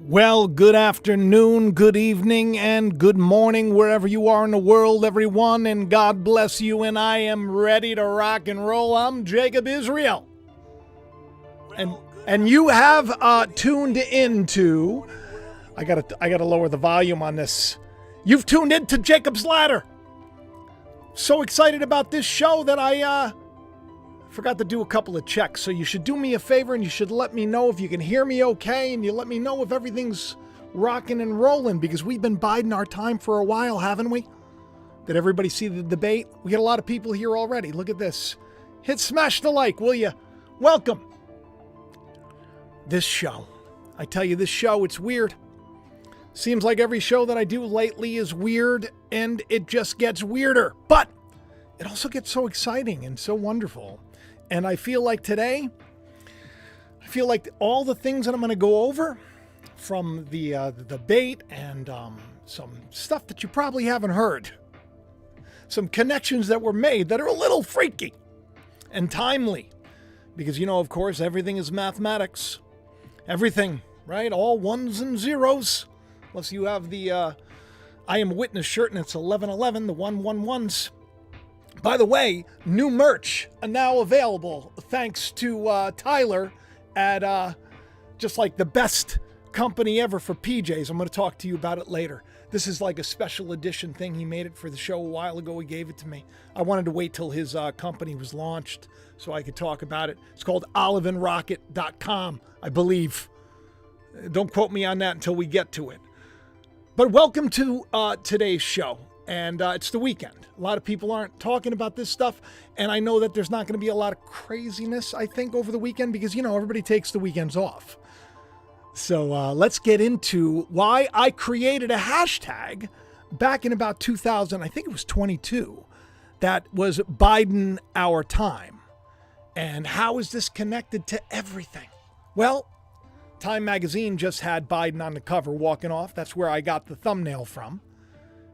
Well, good afternoon, good evening, and good morning wherever you are in the world, everyone, and God bless you, and I am ready to rock and roll. I'm Jacob Israel. And you have tuned into, I gotta lower the volume on this. You've tuned into Jacob's Ladder. So excited about this show that I forgot to do a couple of checks. So you should do me a favor and you should let me know if you can hear me okay, and you let me know if everything's rocking and rolling, because we've been biding our time for a while, haven't we? Did everybody see the debate? We got a lot of people here already. Look at this. Smash the like, will you? Welcome. This show, I tell you, this show, it's weird. Seems like every show that I do lately is weird, and it just gets weirder. But it also gets so exciting and so wonderful. And I feel like today, all the things that I'm going to go over, from the debate and some stuff that you probably haven't heard, some connections that were made that are a little freaky and timely, because, you know, of course, everything is mathematics. Everything, right? All ones and zeros. Unless you have the I Am a Witness shirt and it's 1111, the 111s. By the way, new merch now available thanks to Tyler at just like the best company ever for PJs. I'm going to talk to you about it later. This is like a special edition thing. He made it for the show a while ago. He gave it to me. I wanted to wait till his company was launched so I could talk about it. It's called oliveandrocket.com, I believe. Don't quote me on that until we get to it. But welcome to today's show. And it's the weekend. A lot of people aren't talking about this stuff. And I know that there's not going to be a lot of craziness, I think, over the weekend, because, you know, everybody takes the weekends off. So let's get into why I created a hashtag back in about 2000, I think it was 22, that was Biden Our Time. And how is this connected to everything? Well, Time magazine just had Biden on the cover walking off. That's where I got the thumbnail from.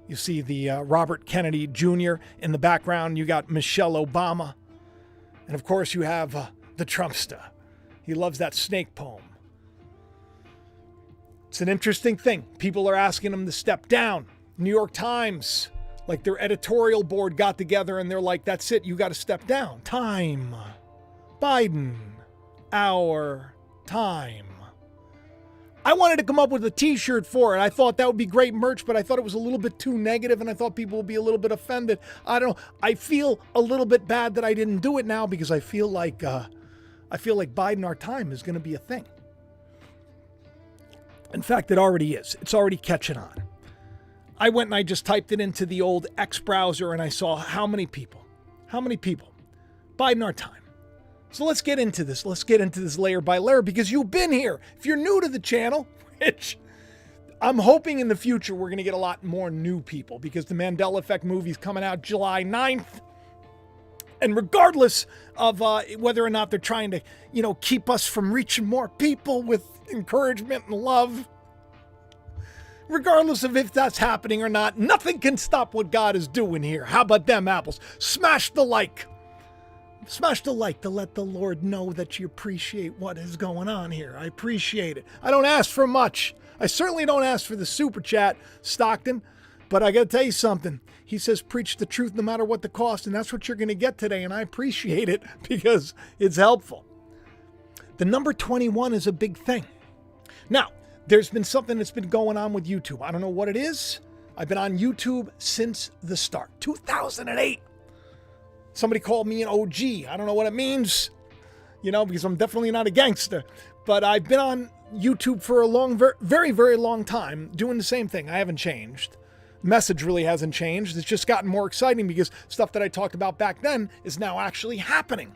You see the Robert Kennedy Jr. in the background. You got Michelle Obama. And of course you have the Trumpster. He loves that snake poem. It's an interesting thing. People are asking him to step down. New York Times, like their editorial board got together and they're like, that's it, you got to step down. Time. Biden. Our time. I wanted to come up with a t-shirt for it. I thought that would be great merch, but I thought it was a little bit too negative, and I thought people would be a little bit offended. I don't know. I feel a little bit bad that I didn't do it now, because I feel like Biden Our Time is going to be a thing. In fact, it already is. It's already catching on. I went and I just typed it into the old X browser, and I saw how many people. Biden Our Time. So let's get into this. Let's get into this layer by layer, because you've been here. If you're new to the channel, which I'm hoping in the future we're going to get a lot more new people, because the Mandela Effect movie is coming out July 9th. And regardless of whether or not they're trying to, you know, keep us from reaching more people with encouragement and love, regardless of if that's happening or not, nothing can stop what God is doing here. How about them apples? Smash the like. Smash the like to let the Lord know that you appreciate what is going on here. I appreciate it. I don't ask for much. I certainly don't ask for the super chat, Stockton. But I got to tell you something. He says, preach the truth no matter what the cost. And that's what you're going to get today. And I appreciate it because it's helpful. The number 21 is a big thing. Now, there's been something that's been going on with YouTube. I don't know what it is. I've been on YouTube since the start, 2008. Somebody called me an OG. I don't know what it means, you know, because I'm definitely not a gangster. But I've been on YouTube for a very, very long time doing the same thing. I haven't changed. Message really hasn't changed. It's just gotten more exciting because stuff that I talked about back then is now actually happening.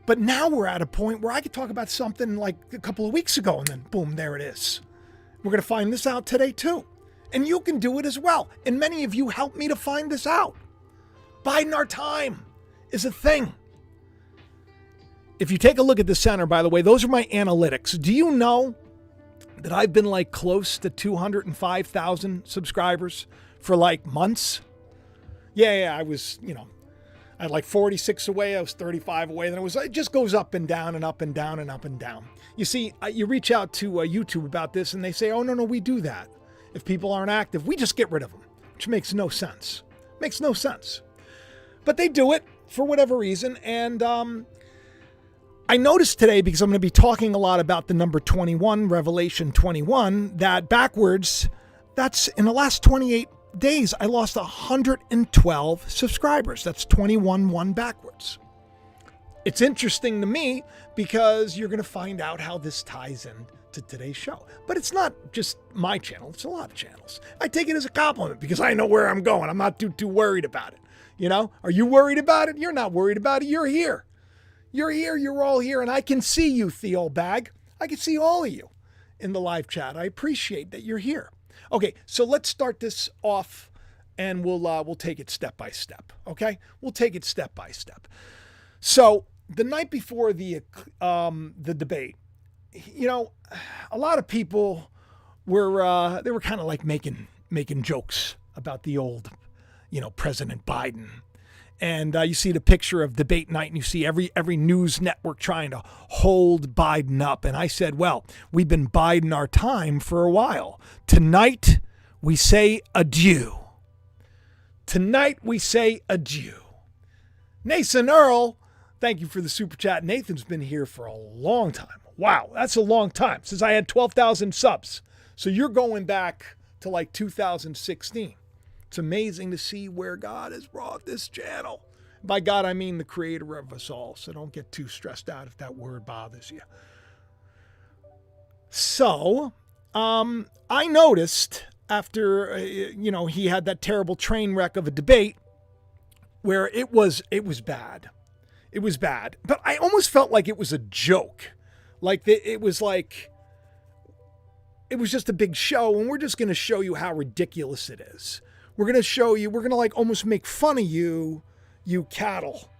But now we're at a point where I could talk about something like a couple of weeks ago and then boom, there it is. We're going to find this out today too. And you can do it as well. And many of you helped me to find this out. Biden Our Time is a thing. If you take a look at the center, by the way, those are my analytics. Do you know that I've been like close to 205,000 subscribers for like months? Yeah, I I had like 46 away. I was 35 away. Then it just goes up and down and up and down and up and down. You see, you reach out to YouTube about this and they say, oh, no, we do that. If people aren't active, we just get rid of them, which makes no sense. Makes no sense. But they do it for whatever reason. And I noticed today, because I'm going to be talking a lot about the number 21, Revelation 21, that backwards, that's in the last 28 days, I lost 112 subscribers. That's 21 backwards. It's interesting to me because you're going to find out how this ties in to today's show. But it's not just my channel. It's a lot of channels. I take it as a compliment because I know where I'm going. I'm not too worried about it. You know, are you worried about it? You're not worried about it. You're here. You're here. You're all here. And I can see you, Theo Bag. I can see all of you in the live chat. I appreciate that you're here. Okay, so let's start this off and we'll take it step by step. Okay, we'll take it step by step. So the night before the debate, you know, a lot of people were they were kind of like making jokes about the old, you know, President Biden. And you see the picture of debate night and you see every news network trying to hold Biden up. And I said, well, we've been biding our time for a while. Tonight, we say adieu. Tonight, we say adieu. Nathan Earl, thank you for the super chat. Nathan's been here for a long time. Wow, that's a long time, since I had 12,000 subs. So you're going back to like 2016. It's amazing to see where God has brought this channel. By God, I mean the creator of us all. So don't get too stressed out if that word bothers you. So, I noticed after, you know, he had that terrible train wreck of a debate where it was bad. It was bad. But I almost felt like it was a joke. Like it was just a big show, and we're just going to show you how ridiculous it is. We're going to show you, we're going to like almost make fun of you cattle.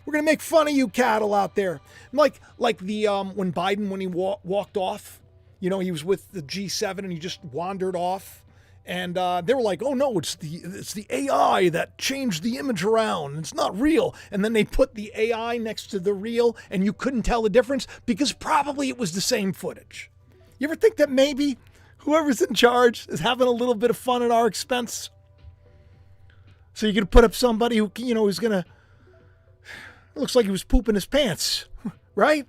We're going to make fun of you cattle out there. Like the, when Biden, when he walked off, you know, he was with the G7 and he just wandered off. And they were like, oh no, it's the AI that changed the image around. It's not real. And then they put the AI next to the real and you couldn't tell the difference because probably it was the same footage. You ever think that maybe whoever's in charge is having a little bit of fun at our expense? So you're going to put up somebody who, you know, is going to, looks like he was pooping his pants, right?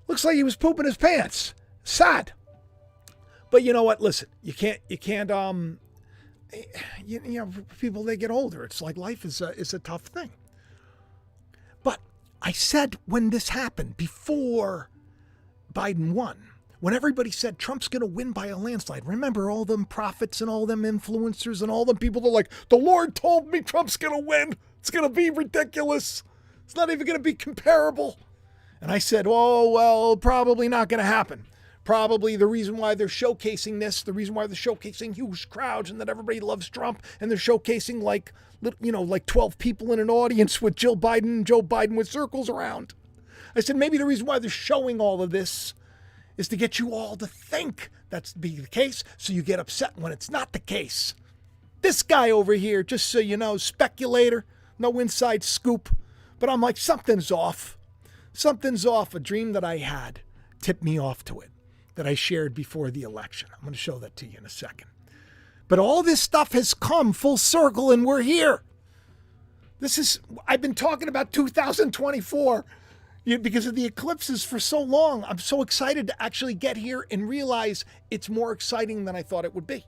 Looks like he was pooping his pants. Sad. But you know what? Listen, you can't, you know, people, they get older. It's like life is a tough thing. But I said when this happened, before Biden won, when everybody said Trump's going to win by a landslide, remember all them prophets and all them influencers and all them people that are like, the Lord told me Trump's going to win. It's going to be ridiculous. It's not even going to be comparable. And I said, oh, well, probably not going to happen. Probably the reason why they're showcasing this, the reason why they're showcasing huge crowds and that everybody loves Trump and they're showcasing like 12 people in an audience with Jill Biden and Joe Biden with circles around. I said, maybe the reason why they're showing all of this is to get you all to think that's be the case, so you get upset when it's not the case. This guy over here, just so you know, speculator, no inside scoop, but I'm like, something's off. Something's off. A dream that I had tipped me off to it, that I shared before the election. I'm going to show that to you in a second. But all this stuff has come full circle and we're here. I've been talking about 2024 because of the eclipses for so long. I'm so excited to actually get here and realize it's more exciting than I thought it would be.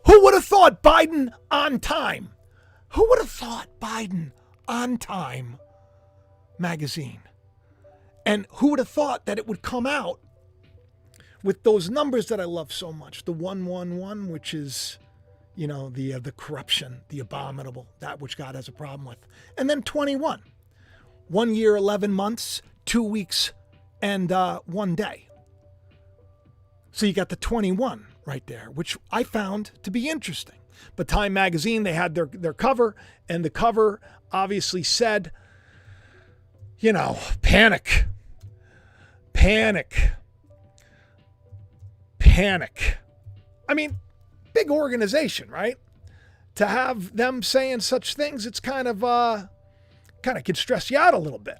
Who would have thought Biden on time? Who would have thought Biden on time magazine? And who would have thought that it would come out with those numbers that I love so much? The 111, which is, you know, the corruption, the abominable, that which God has a problem with. And then 21. 1 year, 11 months, 2 weeks, and 1 day. So you got the 21 right there, which I found to be interesting. But Time Magazine, they had their cover, and the cover obviously said, you know, panic. Panic. Panic. I mean, big organization, right? to have them saying such things, it's kind of can stress you out a little bit.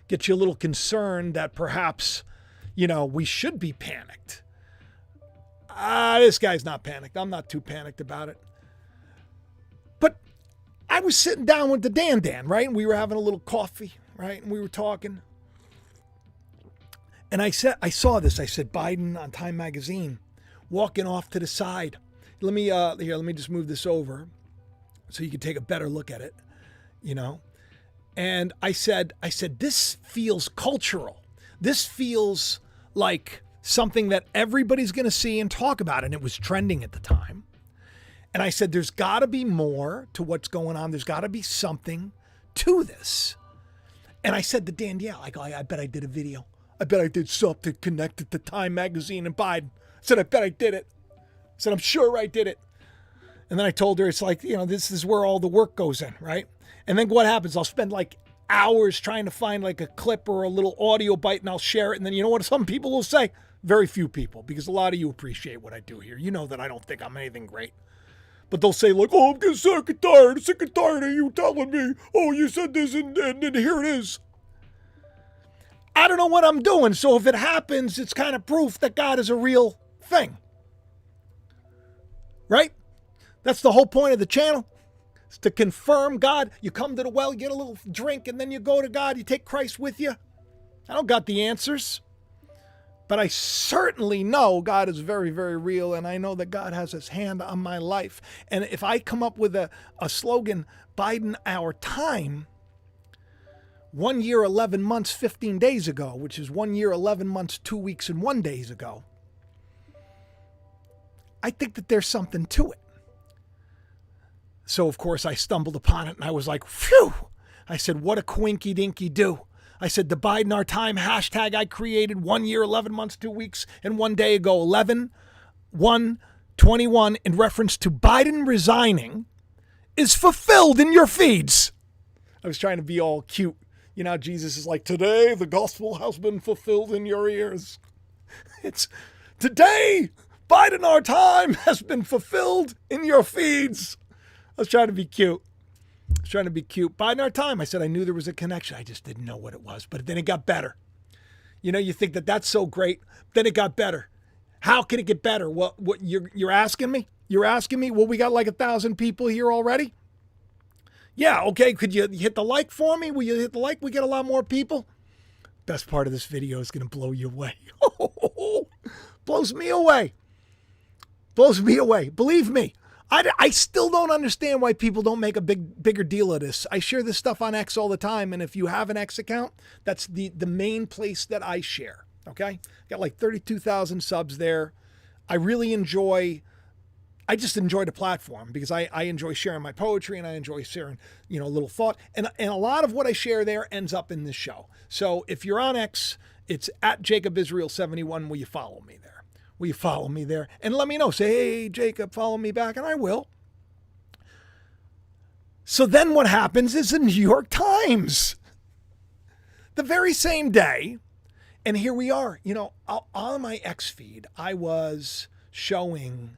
Get you a little concerned that perhaps, we should be panicked. This guy's not panicked. I'm not too panicked about it. But I was sitting down with the Dan, right? And we were having a little coffee, right? And we were talking. And I saw this. I said, Biden on Time Magazine walking off to the side. Let me just move this over so you can take a better look at it, And I said, this feels cultural. This feels like something that everybody's going to see and talk about. And it was trending at the time. And I said, there's got to be more to what's going on. There's got to be something to this. And I said to Dan, I bet I did a video. I bet I did something connected to Time Magazine and Biden. I said, I bet I did it. I said, I'm sure I did it. And then I told her, it's like, this is where all the work goes in, right? And then what happens? I'll spend like hours trying to find like a clip or a little audio bite, and I'll share it. And then you know what some people will say? Very few people, because a lot of you appreciate what I do here. You know that I don't think I'm anything great. But they'll say like, I'm getting sick and tired of you telling me, oh, you said this and here it is. I don't know what I'm doing. So if it happens, it's kind of proof that God is a real thing. Right? That's the whole point of the channel. It's to confirm God. You come to the well, you get a little drink, and then you go to God. You take Christ with you. I don't got the answers. But I certainly know God is very, very real, and I know that God has his hand on my life. And if I come up with a slogan, Biden our time, 1 year, 11 months, 15 days ago, which is 1 year, 11 months, 2 weeks, and 1 day ago, I think that there's something to it. So, of course, I stumbled upon it, and I was like, phew! I said, what a quinky dinky do. I said, the Biden our time hashtag I created 1 year, 11 months, 2 weeks, and 1 day ago, 11/1/21, in reference to Biden resigning, is fulfilled in your feeds. I was trying to be all cute. Jesus is like, today the gospel has been fulfilled in your ears. It's today, Biden our time has been fulfilled in your feeds. I was trying to be cute. Biden our time. I said I knew there was a connection. I just didn't know what it was. But then it got better. You think that that's so great. Then it got better. How can it get better? What you're asking me? You're asking me? Well, we got like 1,000 people here already. Yeah, okay. Could you hit the like for me? Will you hit the like? We get a lot more people. Best part of this video is going to blow you away. Blows me away. Believe me. I still don't understand why people don't make a bigger deal of this. I share this stuff on X all the time, and if you have an X account, that's the main place that I share, okay? Got like 32,000 subs there. I just enjoy the platform because I enjoy sharing my poetry, and I enjoy sharing, a little thought. And a lot of what I share there ends up in this show. So if you're on X, it's at JacobIsrael71. Will you follow me there? Will you follow me there? And let me know. Say, hey, Jacob, follow me back. And I will. So then what happens is the New York Times, the very same day, and here we are, on my X feed, I was showing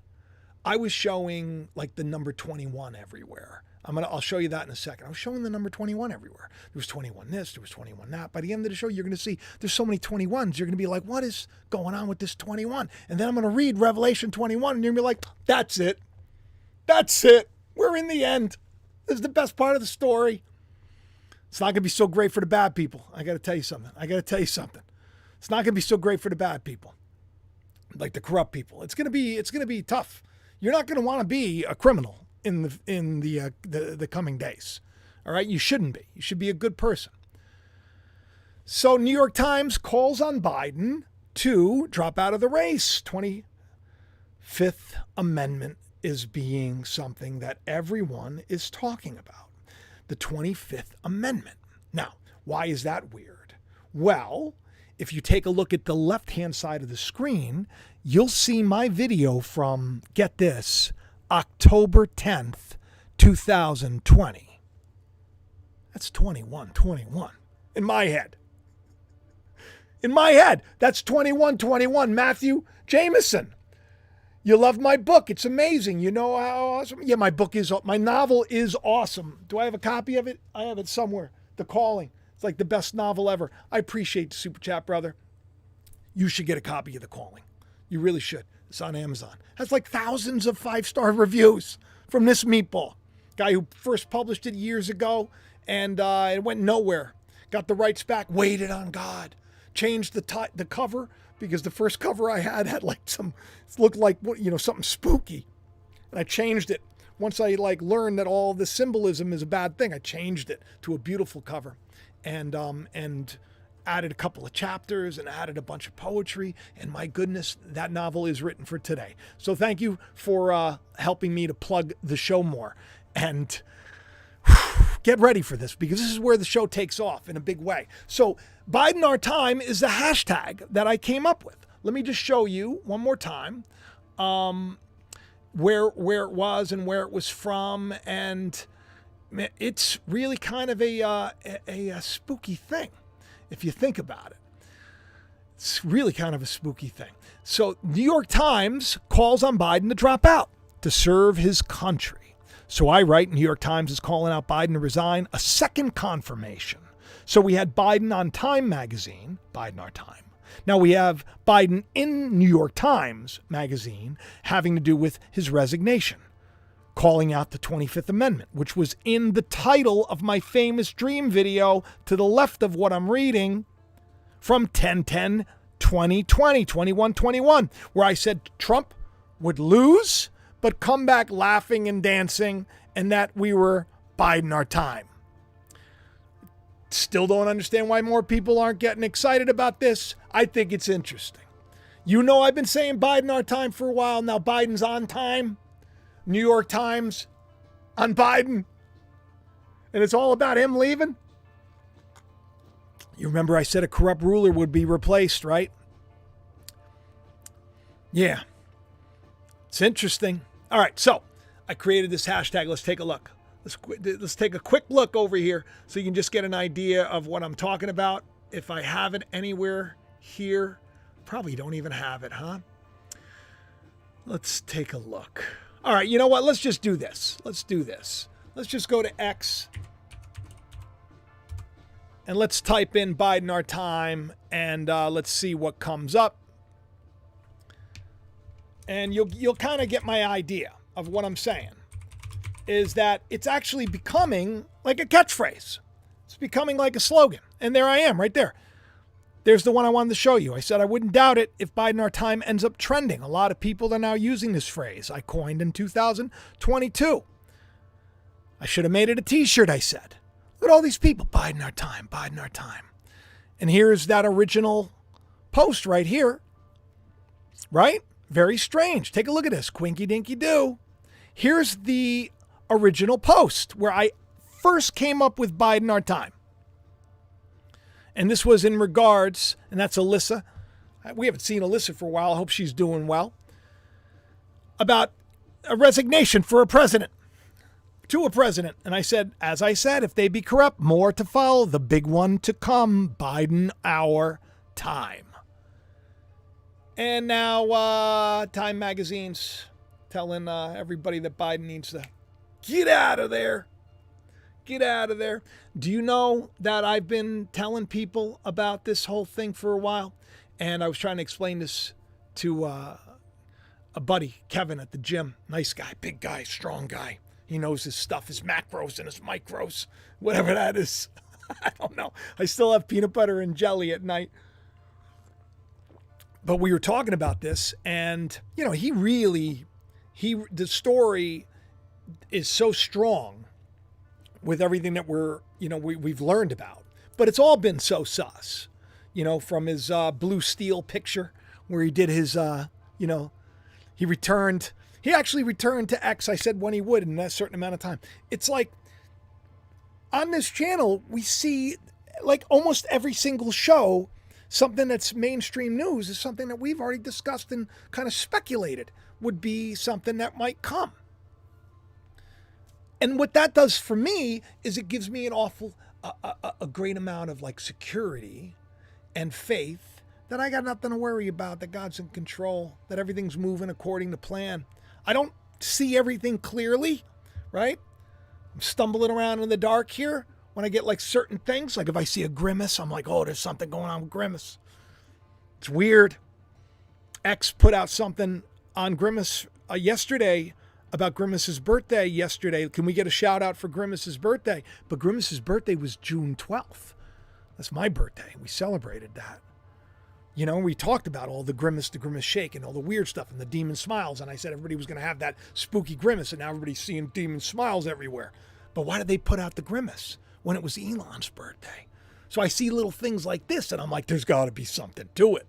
like the number 21 everywhere. I'll show you that in a second. I was showing the number 21 everywhere. There was 21 this, there was 21 that. By the end of the show, you're going to see there's so many 21s. You're going to be like, what is going on with this 21? And then I'm going to read Revelation 21, and you're going to be like, that's it. That's it. We're in the end. This is the best part of the story. It's not going to be so great for the bad people. I got to tell you something. It's not going to be so great for the bad people, like the corrupt people. It's going to be tough. You're not going to want to be a criminal in the coming days. All right? You shouldn't be. You should be a good person. So New York Times calls on Biden to drop out of the race. 25th Amendment is being something that everyone is talking about. The 25th Amendment. Now, why is that weird? Well, if you take a look at the left-hand side of the screen, you'll see my video from, get this, October 10th, 2020. That's 21. In my head. That's 21, Matthew Jameson. You love my book. It's amazing. You know how awesome. Yeah, my novel is awesome. Do I have a copy of it? I have it somewhere. The Calling. It's like the best novel ever. I appreciate the super chat, brother. You should get a copy of The Calling. You really should. It's on Amazon. It has like thousands of 5-star reviews from this meatball. Guy who first published it years ago, and it went nowhere. Got the rights back, waited on God. Changed the cover, because the first cover I had like it looked like, something spooky. And I changed it. Once I learned that all the symbolism is a bad thing, I changed it to a beautiful cover. And added a couple of chapters and added a bunch of poetry. And my goodness, that novel is written for today. So thank you for helping me to plug the show more. And get ready for this, because this is where the show takes off in a big way. So Biden Our Time is the hashtag that I came up with. Let me just show you one more time where it was and where it was from. And it's really kind of a spooky thing, if you think about it. It's really kind of a spooky thing. So New York Times calls on Biden to drop out to serve his country. So I write, New York Times is calling out Biden to resign, a second confirmation. So we had Biden on Time magazine, Biden Our Time. Now we have Biden in New York Times magazine having to do with his resignation, calling out the 25th Amendment, which was in the title of my famous dream video to the left of what I'm reading from 10/10/2020, where I said Trump would lose, but come back laughing and dancing, and that we were Biden Our Time. Still don't understand why more people aren't getting excited about this. I think it's interesting. I've been saying Biden Our Time for a while. Now Biden's on time. New York Times on Biden. And it's all about him leaving. You remember I said a corrupt ruler would be replaced, right? Yeah. It's interesting. All right, so I created this hashtag. Let's take a look. Let's take a quick look over here so you can just get an idea of what I'm talking about. If I have it anywhere here, probably don't even have it, huh? Let's take a look. All right, you know what? Let's just do this. Let's just go to X and let's type in Biden Our Time, and let's see what comes up. And you'll kind of get my idea of what I'm saying, is that it's actually becoming like a catchphrase. It's becoming like a slogan. And there I am right there. There's the one I wanted to show you. I said I wouldn't doubt it if Biden Our Time ends up trending. A lot of people are now using this phrase I coined in 2022. I should have made it a t-shirt, I said. Look at all these people. Biden Our Time, Biden Our Time. And here's that original post right here. Right? Very strange. Take a look at this. Quinky dinky doo. Here's the original post where I first came up with Biden Our Time. And this was in regards, and that's Alyssa. We haven't seen Alyssa for a while. I hope she's doing well. About a resignation for a president. To a president. And I said, as I said, if they be corrupt, more to follow. The big one to come. Biden Our Time. And now Time Magazine's telling everybody that Biden needs to get out of there. Get out of there. Do you know that I've been telling people about this whole thing for a while? And I was trying to explain this to a buddy, Kevin, at the gym. Nice guy, big guy, strong guy. He knows his stuff, his macros and his micros, whatever that is. I don't know. I still have peanut butter and jelly at night. But we were talking about this, and, the story is so strong with everything that we've learned about. But it's all been so sus, from his blue steel picture where he did his, he actually returned to X, I said when he would in a certain amount of time. It's like on this channel, we see like almost every single show, something that's mainstream news is something that we've already discussed and kind of speculated would be something that might come. And what that does for me is it gives me a great amount of like security and faith that I got nothing to worry about, that God's in control, that everything's moving according to plan. I don't see everything clearly, right? I'm stumbling around in the dark here when I get like certain things. Like if I see a grimace, I'm like, oh, there's something going on with grimace. It's weird. X put out something on Grimace yesterday about Grimace's birthday yesterday. Can we get a shout out for Grimace's birthday? But Grimace's birthday was June 12th. That's my birthday. We celebrated that. You know, we talked about all the Grimace to Grimace shake and all the weird stuff and the demon smiles. And I said everybody was going to have that spooky grimace. And now everybody's seeing demon smiles everywhere. But why did they put out the grimace when it was Elon's birthday? So I see little things like this and I'm like, there's got to be something to it.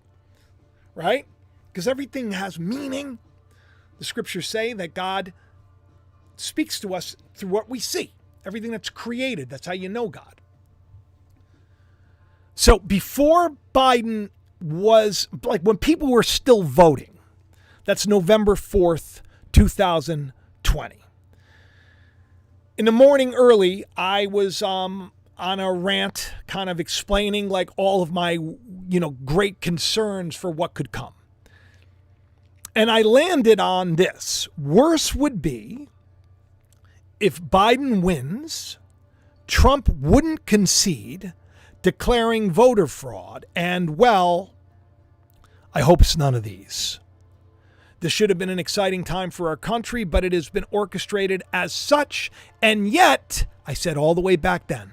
Right? Because everything has meaning. The scriptures say that God speaks to us through what we see. Everything that's created, that's how you know God. So before Biden was, like when people were still voting, that's November 4th, 2020. In the morning early, I was on a rant kind of explaining like all of my, great concerns for what could come. And I landed on this. Worse would be if Biden wins, Trump wouldn't concede, declaring voter fraud. And, well, I hope it's none of these. This should have been an exciting time for our country, but it has been orchestrated as such. And yet, I said all the way back then,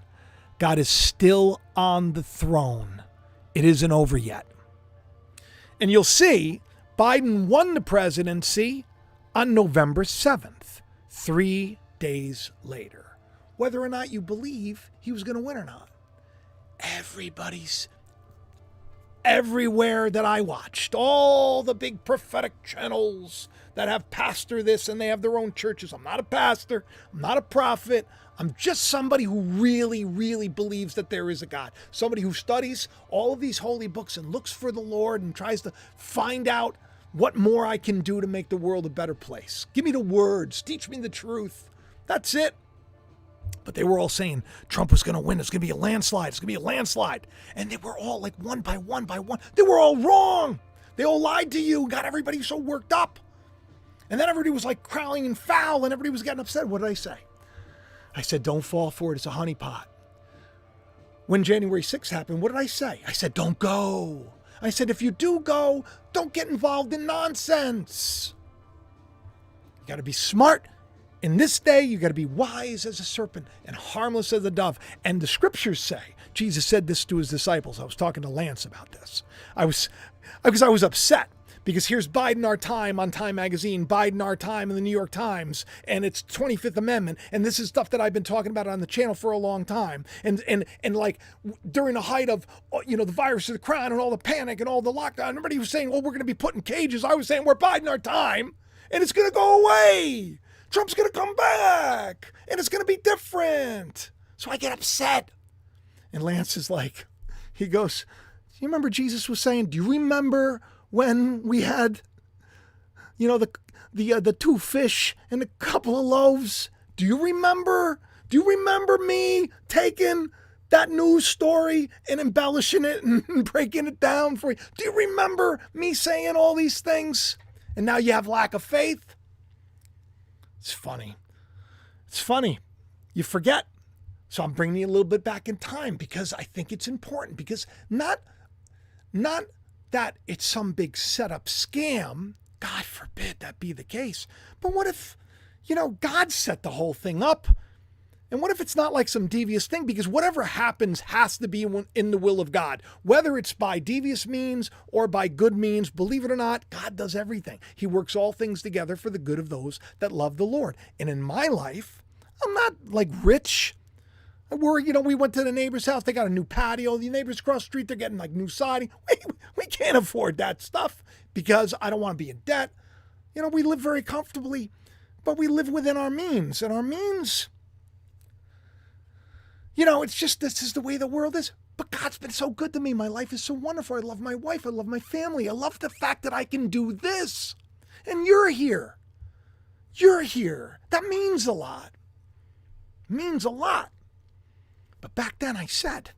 God is still on the throne. It isn't over yet. And you'll see Biden won the presidency on November 7th, 3 days later. Whether or not you believe he was going to win or not. Everywhere that I watched, all the big prophetic channels that have pastor this and they have their own churches. I'm not a pastor. I'm not a prophet. I'm just somebody who really, really believes that there is a God. Somebody who studies all of these holy books and looks for the Lord and tries to find out what more I can do to make the world a better place. Give me the words. Teach me the truth. That's it. But they were all saying Trump was going to win. It's going to be a landslide. It's going to be a landslide. And they were all like one by one. They were all wrong. They all lied to you, got everybody so worked up. And then everybody was like crowing and foul and everybody was getting upset. What did I say? I said, don't fall for it. It's a honeypot. When January 6th happened, what did I say? I said, don't go. I said, if you do go, don't get involved in nonsense. You got to be smart. In this day, you got to be wise as a serpent and harmless as a dove. And the scriptures say, Jesus said this to his disciples. I was talking to Lance about this. I was upset because here's Biden Our Time on Time Magazine, Biden Our Time in the New York Times, and it's 25th Amendment. And this is stuff that I've been talking about on the channel for a long time. And like during the height of, the virus of the crown and all the panic and all the lockdown, everybody was saying, we're going to be put in cages. I was saying, we're Biden Our Time and it's going to go away. Trump's going to come back and it's going to be different. So I get upset. And Lance is like, he goes, do you remember Jesus was saying, do you remember when we had, the 2 fish and a couple of loaves? Do you remember? Do you remember me taking that news story and embellishing it and breaking it down for you? Do you remember me saying all these things? And now you have lack of faith? It's funny. It's funny. You forget. So I'm bringing you a little bit back in time because I think it's important. Because not that it's some big setup scam. God forbid that be the case. But what if, God set the whole thing up? And what if it's not like some devious thing? Because whatever happens has to be in the will of God. Whether it's by devious means or by good means, believe it or not, God does everything. He works all things together for the good of those that love the Lord. And in my life, I'm not like rich. We went to the neighbor's house. They got a new patio. The neighbors across the street, they're getting like new siding. We can't afford that stuff because I don't want to be in debt. We live very comfortably, but we live within our means. And our means, it's just, this is the way the world is. But God's been so good to me. My life is so wonderful. I love my wife. I love my family. I love the fact that I can do this. And you're here. You're here. That means a lot. It means a lot. But back then I said,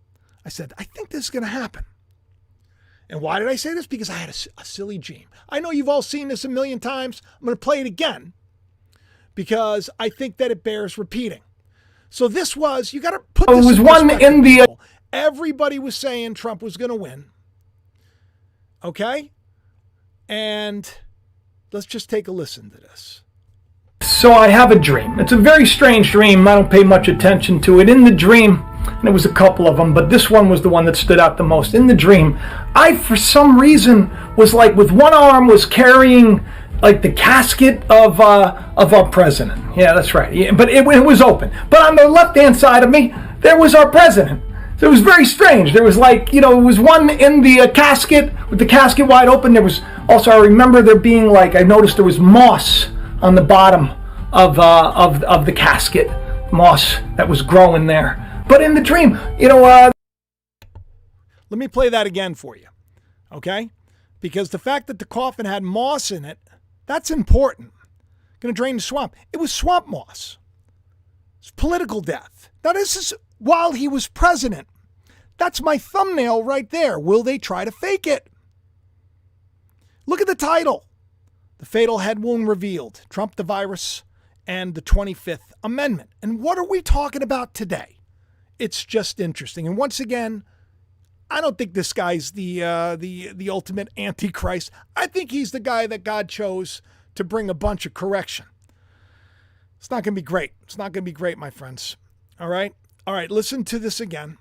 I think this is going to happen. And why did I say this? Because I had a silly dream. I know you've all seen this a million times. I'm going to play it again because I think that it bears repeating. So this was, you got to put this in perspective. Everybody was saying Trump was going to win. Okay? And let's just take a listen to this. So I have a dream. It's a very strange dream. I don't pay much attention to it. In the dream, and there was a couple of them, but this one was the one that stood out the most. In the dream, I, for some reason, was like with one arm was carrying like the casket of our president. Yeah, that's right. Yeah, but it was open. But on the left-hand side of me, there was our president. So it was very strange. There was like, it was one in the casket with the casket wide open. There was also, I remember there being like, I noticed there was moss on the bottom of the casket, moss that was growing there. But in the dream, let me play that again for you, okay? Because the fact that the coffin had moss in it, that's important. Going to drain the swamp. It was swamp moss. It's political death. Now this is while he was president. That's my thumbnail right there. Will they try to fake it? Look at the title. The fatal head wound revealed. Trump, the virus, and the 25th Amendment. And what are we talking about today? It's just interesting. And once again, I don't think this guy's the ultimate antichrist. I think he's the guy that God chose to bring a bunch of correction. It's not going to be great. It's not going to be great, my friends. All right? All right, listen to this again.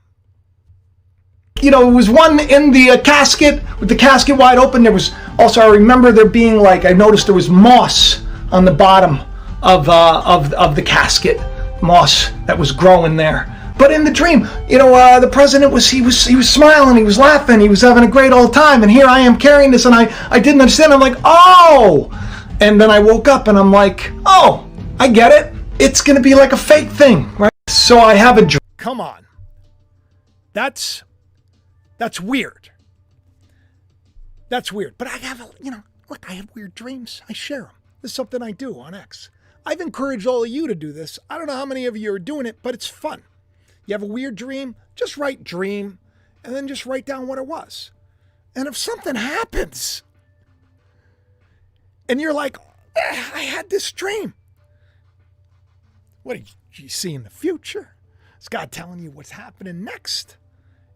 It was one in the casket with the casket wide open. There was also, I remember there being like, I noticed there was moss on the bottom of the casket, moss that was growing there. But in the dream, the president was smiling, he was laughing, he was having a great old time, and here I am carrying this, and I didn't understand. I'm like, oh, and then I woke up and I'm like, oh, I get it. It's gonna be like a fake thing, right? So I have a dream. Come on, that's weird. That's weird. But I have I have weird dreams. I share them. This is something I do on X. I've encouraged all of you to do this. I don't know how many of you are doing it, but it's fun. You have a weird dream, just write dream, and then just write down what it was. And if something happens, and you're like, I had this dream. What do you see in the future? Is God telling you what's happening next?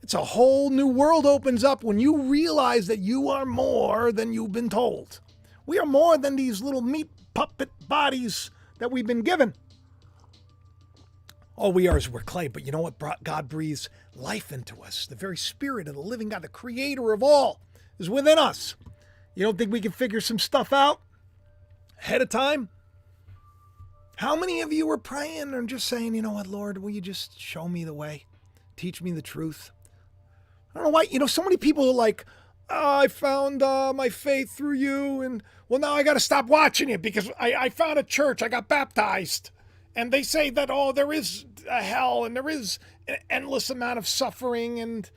It's a whole new world opens up when you realize that you are more than you've been told. We are more than these little meat puppet bodies that we've been given. All we are is we're clay, but you know what? God breathes life into us. The very spirit of the living God, the creator of all, is within us. You don't think we can figure some stuff out ahead of time? How many of you are praying and just saying, you know what, Lord, will you just show me the way? Teach me the truth. I don't know why, so many people are like, I found my faith through you, and well, now I got to stop watching it because I found a church, I got baptized. And they say that, there is a hell and there is an endless amount of suffering and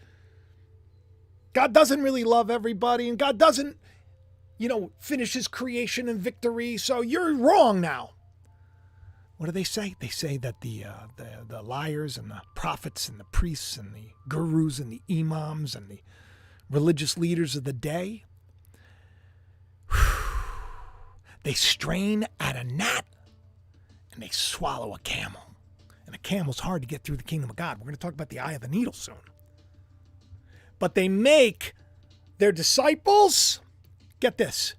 God doesn't really love everybody and God doesn't, finish his creation in victory. So you're wrong now. What do they say? They say that the liars and the prophets and the priests and the gurus and the imams and the religious leaders of the day, they strain at a gnat and they swallow a camel. And a camel's hard to get through the kingdom of God. We're going to talk about the eye of the needle soon. But they make their disciples, get this,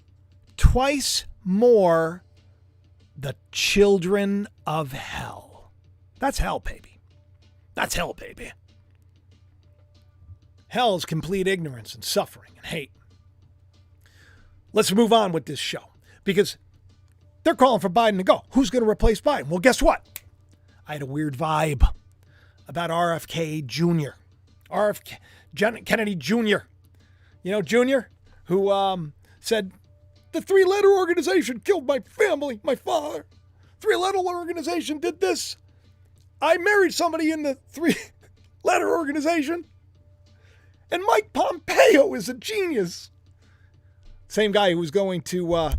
twice more the children of hell. That's hell, baby. That's hell, baby. Hell is complete ignorance and suffering and hate. Let's move on with this show because they're calling for Biden to go. Who's going to replace Biden? Well, guess what? I had a weird vibe about RFK Jr. Kennedy Jr. Jr., who said, the three-letter organization killed my family, my father. Three-letter organization did this. I married somebody in the three-letter organization. And Mike Pompeo is a genius. Same guy who was going to,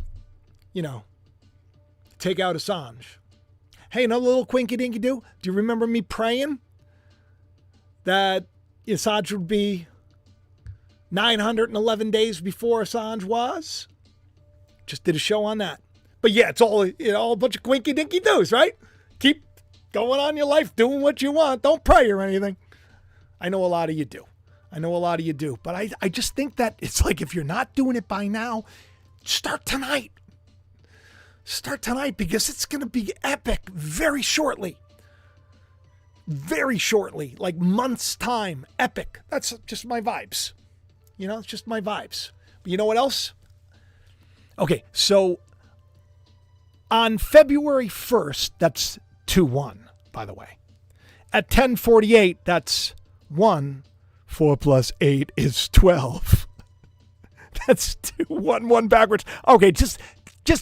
take out Assange. Hey, another little quinky-dinky-doo. Do you remember me praying that Assange would be 911 days before Assange was. Just did a show on that. But yeah, it's all a bunch of quinky dinky doos, right? Keep going on your life, doing what you want. Don't pray or anything. I know a lot of you do. But I just think that it's like, if you're not doing it by now, start tonight. Start tonight, because it's going to be epic very shortly. Very shortly, like months' time, epic. That's just my vibes. It's just my vibes. But you know what else? Okay, so on February 1st, that's 2-1, by the way. At 10:48, that's 1. 4 plus 8 is 12. That's 2, 1, 1 backwards. Okay, just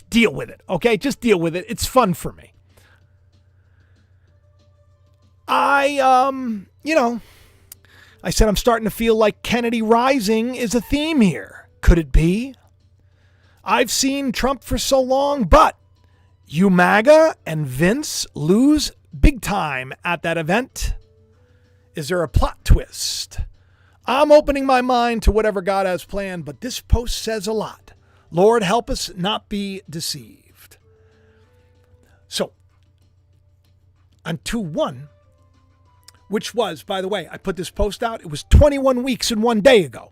deal with it, okay? Just deal with it. It's fun for me. I said I'm starting to feel like Kennedy rising is a theme here. Could it be? I've seen Trump for so long, but you MAGA and Vince lose big time at that event. Is there a plot twist? I'm opening my mind to whatever God has planned, but this post says a lot. Lord, help us not be deceived. So, on 2-1, which was, by the way, I put this post out, it was 21 weeks and 1 day ago.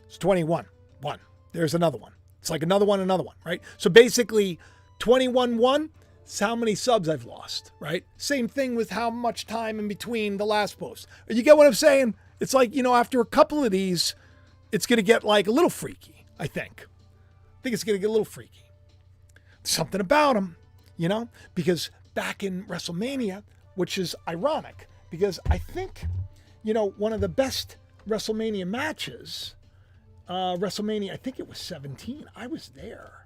It's 21. 1. There's another one. It's like another one, right? So basically, 21-1, it's how many subs I've lost, right? Same thing with how much time in between the last post. You get what I'm saying? It's like, after a couple of these, it's going to get like a little freaky, I think. I think it's going to get a little freaky. Something about them, because back in WrestleMania, which is ironic, because I think, one of the best WrestleMania matches, WrestleMania, I think it was 17. I was there.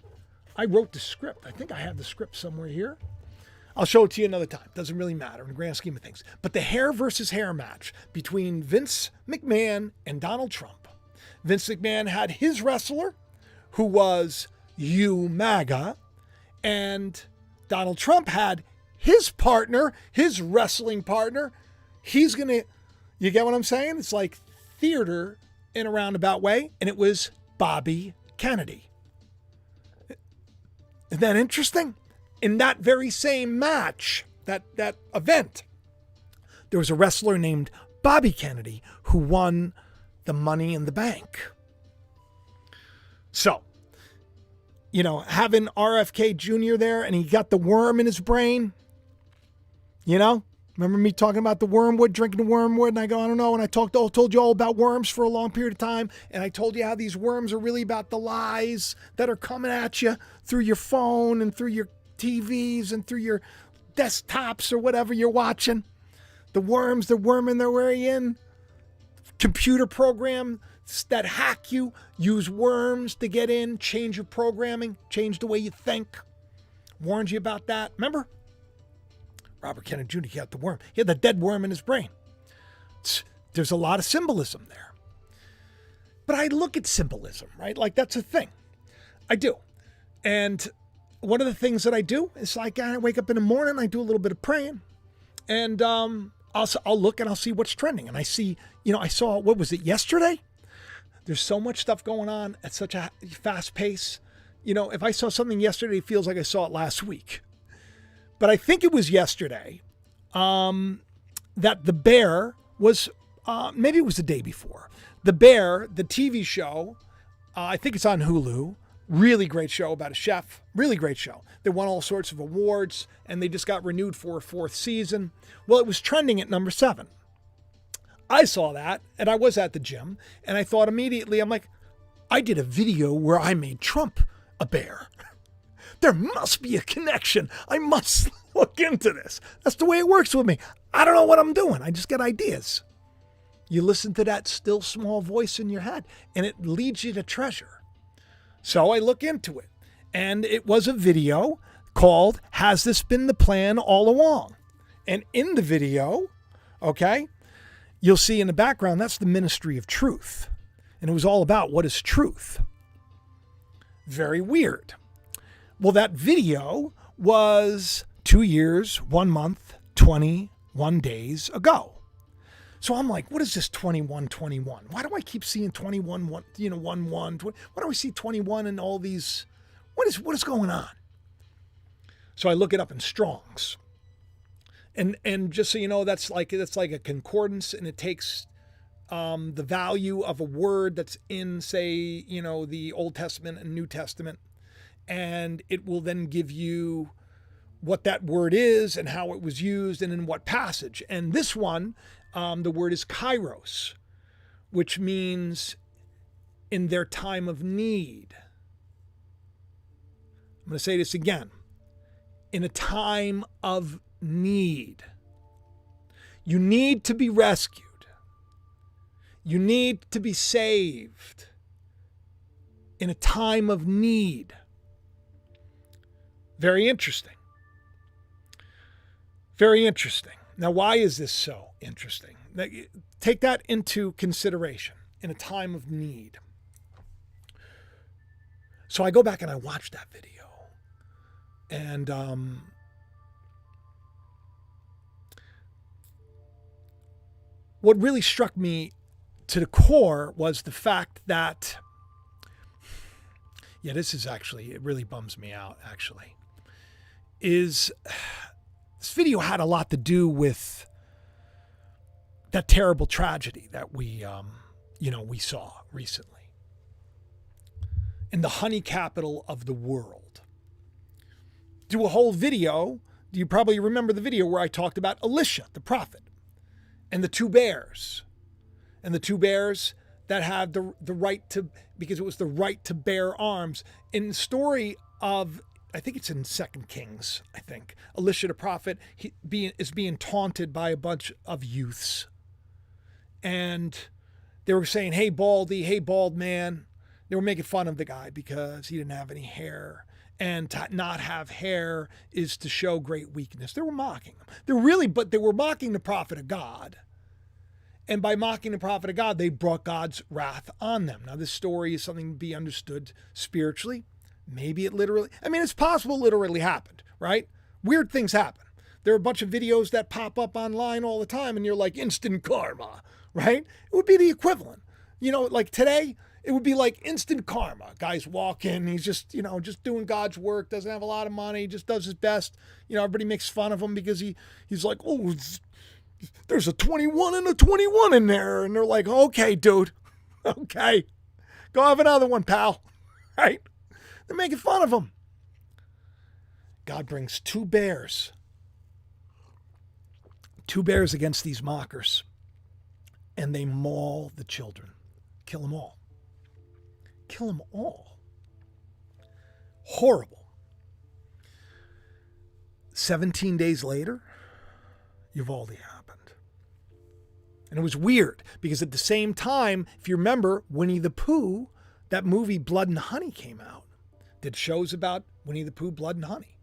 I wrote the script. I think I have the script somewhere here. I'll show it to you another time. Doesn't really matter in the grand scheme of things. But the hair versus hair match between Vince McMahon and Donald Trump. Vince McMahon had his wrestler, who was MAGA, and Donald Trump had his partner, his wrestling partner. He's going to, you get what I'm saying? It's like theater in a roundabout way, and it was Bobby Kennedy. Isn't that interesting? In that very same match, that event, there was a wrestler named Bobby Kennedy who won the Money in the Bank. So, having RFK Jr. there, and he got the worm in his brain, remember me talking about the wormwood, drinking the wormwood, and I go, I don't know, and I told you all about worms for a long period of time, and I told you how these worms are really about the lies that are coming at you through your phone and through your TVs and through your desktops or whatever you're watching. The worms, they're worming their way in. Computer programs that hack you use worms to get in, change your programming, change the way you think. Warned you about that. Remember? Robert Kennedy Jr., he had the worm. He had the dead worm in his brain. There's a lot of symbolism there. But I look at symbolism, right? Like, that's a thing. I do. And one of the things that I do is, like, I wake up in the morning, I do a little bit of praying, and I'll look and I'll see what's trending. And I see, I saw, what was it, yesterday? There's so much stuff going on at such a fast pace. If I saw something yesterday, it feels like I saw it last week. But I think it was yesterday that The Bear was, maybe it was the day before. The Bear, the TV show, I think it's on Hulu. Really great show about a chef. Really great show. They won all sorts of awards, and they just got renewed for a 4th season. Well, it was trending at number 7. I saw that, and I was at the gym, and I thought immediately, I'm like, I did a video where I made Trump a bear. There must be a connection. I must look into this. That's the way it works with me. I don't know what I'm doing. I just get ideas. You listen to that still small voice in your head, and it leads you to treasure. So I look into it, and it was a video called, Has This Been the Plan All Along? And in the video, okay, you'll see in the background, that's the Ministry of Truth. And it was all about what is truth. Very weird. Well, that video was 2 years, 1 month, 21 days ago. So I'm like, what is this 2121? Why do I keep seeing 21, 1, 1, 20? Why do I see 21 and all these? What is going on? So I look it up in Strong's. And just so you know, that's like a concordance, and it takes the value of a word that's in, say, the Old Testament and New Testament, and it will then give you what that word is and how it was used and in what passage. And this one, the word is kairos, which means in their time of need. I'm going to say this again. In a time of need. You need to be rescued. You need to be saved in a time of need. Very interesting. Very interesting. Now, why is this so interesting? Take that into consideration in a time of need. So I go back and I watch that video. And what really struck me to the core was the fact that, this is actually, it really bums me out, actually, is this video had a lot to do with that terrible tragedy that we saw recently in the honey capital of the world. Do a whole video. You probably remember the video where I talked about Elisha, the prophet, and the two bears. And the two bears that had the right to, because it was the right to bear arms. In the story of, I think it's in 2 Kings, I think, Elisha the prophet is being taunted by a bunch of youths. And they were saying, hey, Baldy, hey, bald man. They were making fun of the guy because he didn't have any hair. And to not have hair is to show great weakness. They were mocking him. They were mocking the prophet of God. And by mocking the prophet of God, they brought God's wrath on them. Now, this story is something to be understood spiritually. Maybe it literally, it's possible it literally happened, right? Weird things happen. There are a bunch of videos that pop up online all the time, and you're like, instant karma, right? It would be the equivalent. Like today, it would be like instant karma. Guy's walking, he's just doing God's work, doesn't have a lot of money, just does his best. Everybody makes fun of him because he's like, oh, there's a 21 and a 21 in there. And they're like, okay, dude, okay, go have another one, pal, right? They're making fun of him. God brings two bears against these mockers, and they maul the children, kill them all. Kill them all. Horrible. 17 days later, Uvalde happened. And it was weird because at the same time, if you remember, Winnie the Pooh, that movie Blood and Honey came out. Did shows about Winnie the Pooh, Blood and Honey.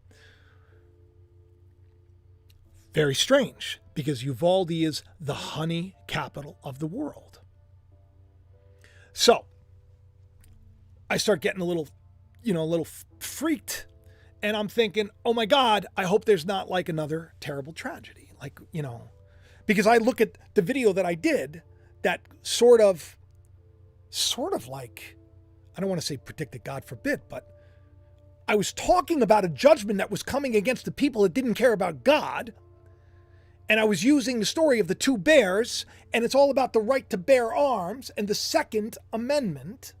Very strange because Uvalde is the honey capital of the world. So, I start getting a little freaked, and I'm thinking, oh my God, I hope there's not like another terrible tragedy. Because I look at the video that I did that sort of like, I don't want to say predicted, God forbid, but I was talking about a judgment that was coming against the people that didn't care about God. And I was using the story of the two bears, and it's all about the right to bear arms and the Second Amendment.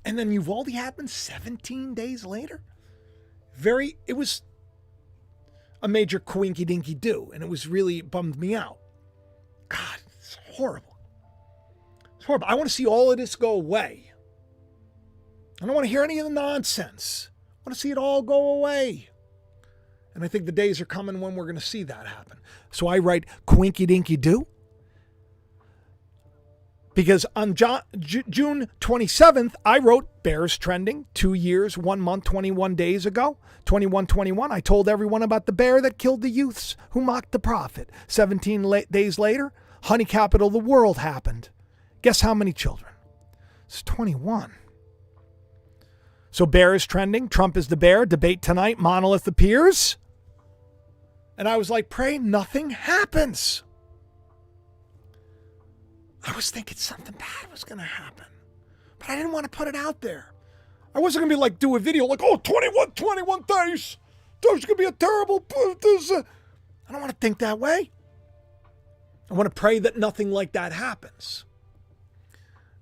And then Uvalde happened 17 days later. It was a major coinky-dinky-do, and it was really bummed me out. God, it's horrible. It's horrible. I want to see all of this go away. I don't want to hear any of the nonsense. I want to see it all go away. And I think the days are coming when we're going to see that happen. So I write coinky-dinky-do. Because on June 27th, I wrote Bears Trending 2 years, 1 month, 21 days ago. 2121, I told everyone about the bear that killed the youths who mocked the prophet. 17 days later, honey capital of the world happened. Guess how many children? It's 21. So bear is trending. Trump is the bear. Debate tonight. Monolith appears. And I was like, pray nothing happens. I was thinking something bad was going to happen. But I didn't want to put it out there. I wasn't going to be like, do a video like, oh, 21 days. There's going to be a terrible... I don't want to think that way. I want to pray that nothing like that happens.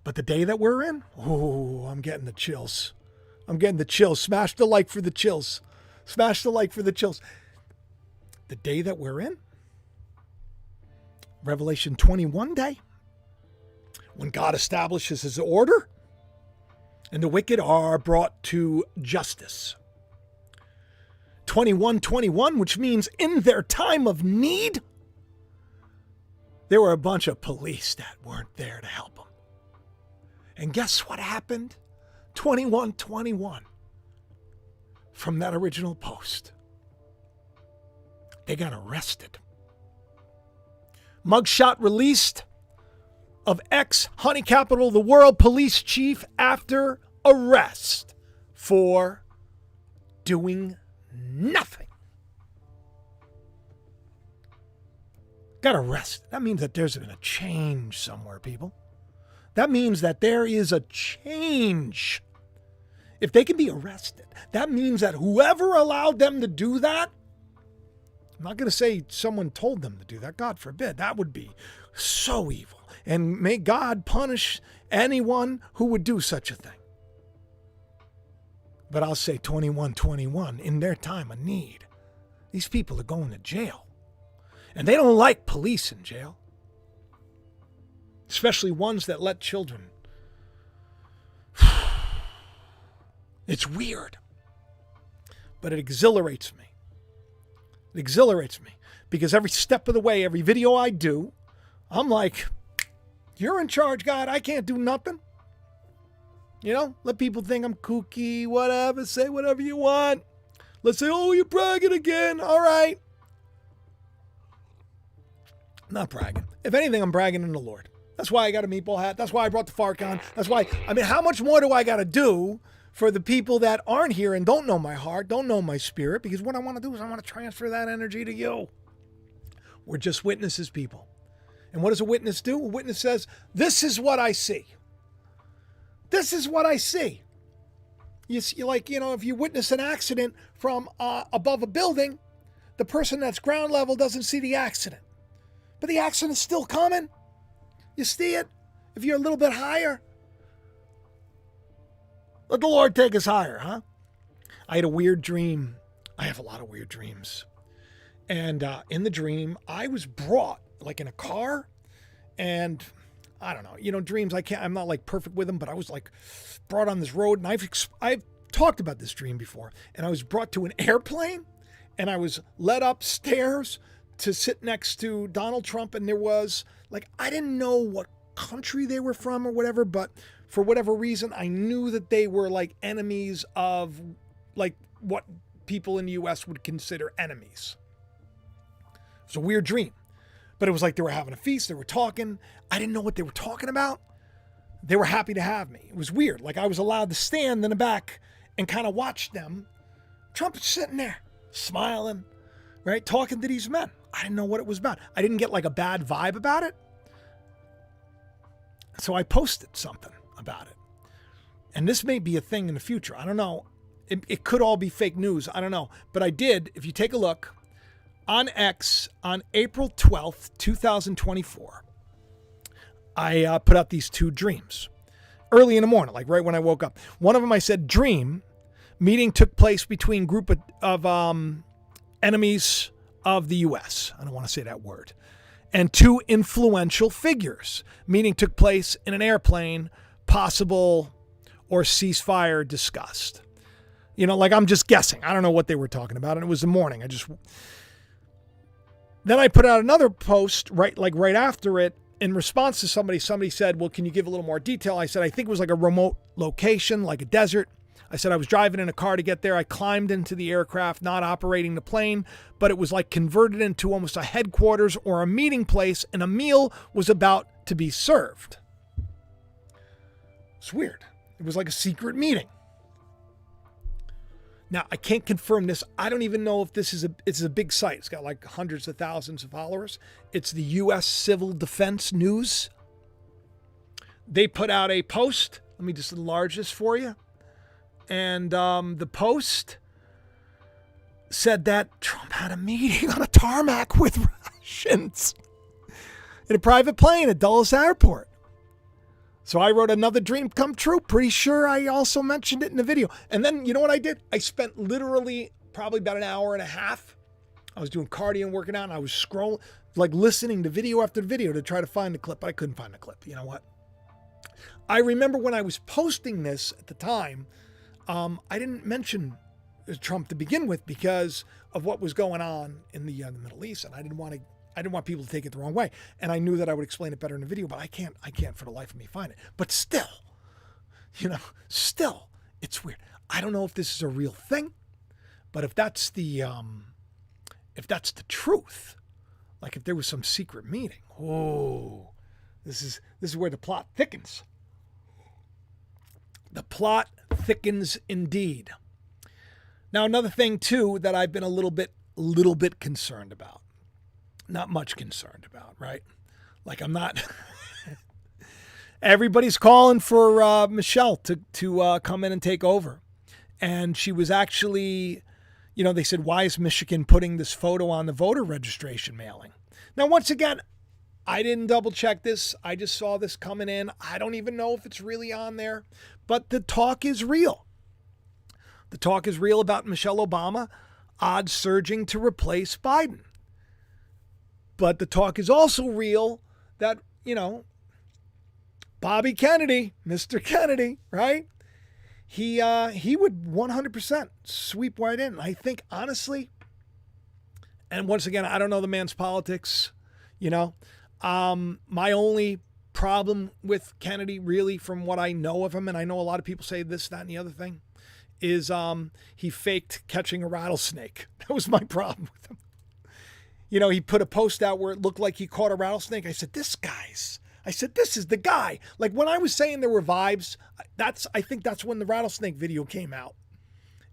But the day that we're in, oh, I'm getting the chills. I'm getting the chills. Smash the like for the chills. Smash the like for the chills. The day that we're in, Revelation 21 day, when God establishes his order and the wicked are brought to justice. 21:21, which means in their time of need, there were a bunch of police that weren't there to help them. And guess what happened? 21:21 from that original post. They got arrested. Mugshot released of ex-Honey Capital of the World police chief after arrest for doing nothing. Got arrested. That means that there's been a change somewhere, people. That means that there is a change. If they can be arrested, that means that whoever allowed them to do that, I'm not going to say someone told them to do that. God forbid. That would be so evil. And may God punish anyone who would do such a thing. But I'll say 21:21, in their time of need, these people are going to jail. And they don't like police in jail. Especially ones that let children. It's weird. But it exhilarates me. It exhilarates me. Because every step of the way, every video I do, I'm like, you're in charge, God. I can't do nothing. You know, let people think I'm kooky, whatever. Say whatever you want. Let's say, oh, you're bragging again. All right. I'm not bragging. If anything, I'm bragging in the Lord. That's why I got a meatball hat. That's why I brought the Farcon. That's why, how much more do I got to do for the people that aren't here and don't know my heart, don't know my spirit? Because what I want to do is I want to transfer that energy to you. We're just witnesses, people. And what does a witness do? A witness says, this is what I see. This is what I see. You see, like, if you witness an accident from above a building, the person that's ground level doesn't see the accident. But the accident's still coming. You see it? If you're a little bit higher. Let the Lord take us higher, huh? I had a weird dream. I have a lot of weird dreams. And in the dream, I was brought, like in a car, and I don't know, dreams, I'm not like perfect with them, but I was like brought on this road, and I've talked about this dream before, and I was brought to an airplane, and I was led upstairs to sit next to Donald Trump, and there was, like, I didn't know what country they were from or whatever, but for whatever reason, I knew that they were like enemies of, like, what people in the U.S. would consider enemies. It was a weird dream. But it was like they were having a feast. They were talking. I didn't know what they were talking about. They were happy to have me. It was weird. Like I was allowed to stand in the back and kind of watch them. Trump is sitting there, smiling, right? Talking to these men. I didn't know what it was about. I didn't get like a bad vibe about it. So I posted something about it. And this may be a thing in the future. I don't know. It could all be fake news. I don't know. But I did, if you take a look, on X, on April 12th, 2024, I put out these two dreams. Early in the morning, like right when I woke up. One of them I said, dream, meeting took place between group of enemies of the U.S. I don't want to say that word. And two influential figures. Meeting took place in an airplane, possible or ceasefire discussed. Like I'm just guessing. I don't know what they were talking about. And it was the morning. Then I put out another post right after it in response to somebody. Somebody said, well, can you give a little more detail? I said, I think it was like a remote location, like a desert. I said, I was driving in a car to get there. I climbed into the aircraft, not operating the plane, but it was like converted into almost a headquarters or a meeting place, and a meal was about to be served. It's weird. It was like a secret meeting. Now, I can't confirm this. I don't even know if it's a big site. It's got like hundreds of thousands of followers. It's the U.S. Civil Defense News. they put out a post. Let me just enlarge this for you. And the post said that Trump had a meeting on a tarmac with Russians in a private plane at Dulles Airport. So I wrote another dream come true. Pretty sure I also mentioned it in the video. And then you know what I did? I spent literally probably about an hour and a half. I was doing cardio and working out, and I was scrolling, like listening to video after video to try to find the clip. But I couldn't find the clip. You know what? I remember when I was posting this at the time, I didn't mention Trump to begin with because of what was going on in the Middle East, and I didn't want people to take it the wrong way. And I knew that I would explain it better in the video, but I can't for the life of me find it. But still, it's weird. I don't know if this is a real thing, but if that's the truth, like if there was some secret meeting, this is where the plot thickens. The plot thickens indeed. Now, another thing too that I've been a little bit concerned about. Not much concerned about, right? Like I'm not. Everybody's calling for Michelle to come in and take over, and she was actually, they said, why is Michigan putting this photo on the voter registration mailing? Now, once again, I didn't double check this. I just saw this coming in. I don't even know if it's really on there, but the talk is real. The talk is real about Michelle Obama, odds surging to replace Biden. But the talk is also real that, Bobby Kennedy, Mr. Kennedy, right? He would 100% sweep right in. I think, honestly, and once again, I don't know the man's politics, My only problem with Kennedy, really, from what I know of him, and I know a lot of people say this, that, and the other thing, is he faked catching a rattlesnake. That was my problem with him. He put a post out where it looked like he caught a rattlesnake. I said, this is the guy. Like when I was saying there were vibes, I think that's when the rattlesnake video came out.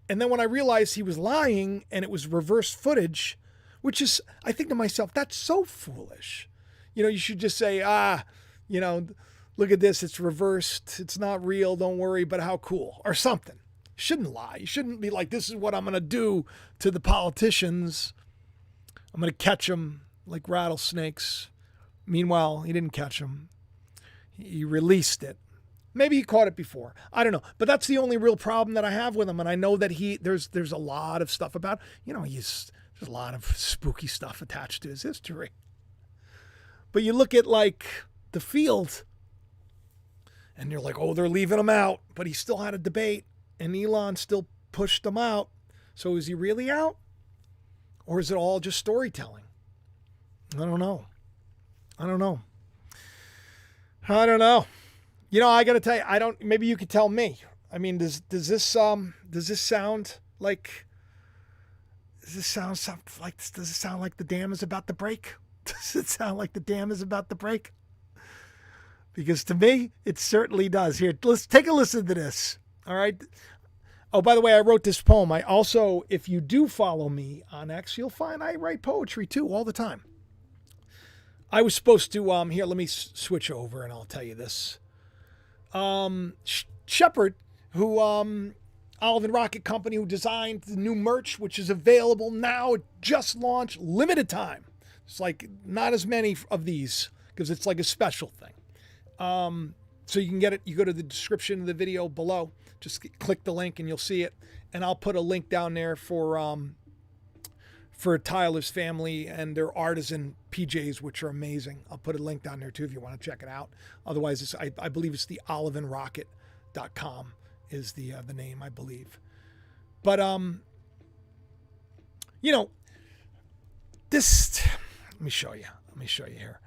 And then when I realized he was lying and it was reverse footage, which is, I think to myself, that's so foolish. You should just say, look at this. It's reversed. It's not real. Don't worry, but how cool or something. You shouldn't lie. You shouldn't be like, this is what I'm going to do to the politicians. I'm going to catch them like rattlesnakes. Meanwhile, he didn't catch them. He released it. Maybe he caught it before. I don't know. But that's the only real problem that I have with him. And I know that there's a lot of stuff about, there's a lot of spooky stuff attached to his history. But you look at like the field and you're like, they're leaving him out. But he still had a debate and Elon still pushed him out. So is he really out? Or is it all just storytelling? I don't know. I got to tell you, maybe you could tell me. I mean, does this sound like the dam is about to break? Does it sound like the dam is about to break? Because to me, it certainly does. Here, let's take a listen to this. All right. Oh, by the way, I wrote this poem. I also, if you do follow me on X, you'll find I write poetry too all the time. I was supposed to, here, let me switch over and I'll tell you this. Shepard, who, Olive and Rocket Company, who designed the new merch, which is available now, it just launched, limited time. It's like not as many of these because it's like a special thing. So you can get it. You go to the description of the video below. Just click the link and you'll see it. And I'll put a link down there for Tyler's family and their artisan PJs, which are amazing. I'll put a link down there too if you want to check it out. Otherwise, I believe it's the oliveandrocket.com is the name, I believe. But this. Let me show you here.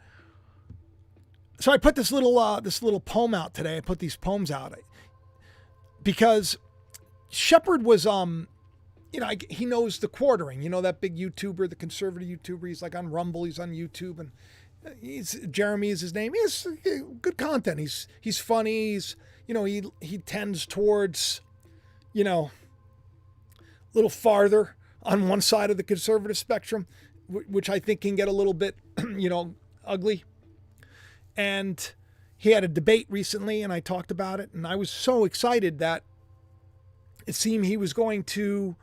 So I put this little poem out today. I put these poems out because Shepard was, he knows the quartering. That big YouTuber, the conservative YouTuber. He's like on Rumble. He's on YouTube, and Jeremy is his name. He has good content. He's funny. He tends towards, a little farther on one side of the conservative spectrum, which I think can get a little bit, ugly. And he had a debate recently, and I talked about it, and I was so excited that it seemed he was going to,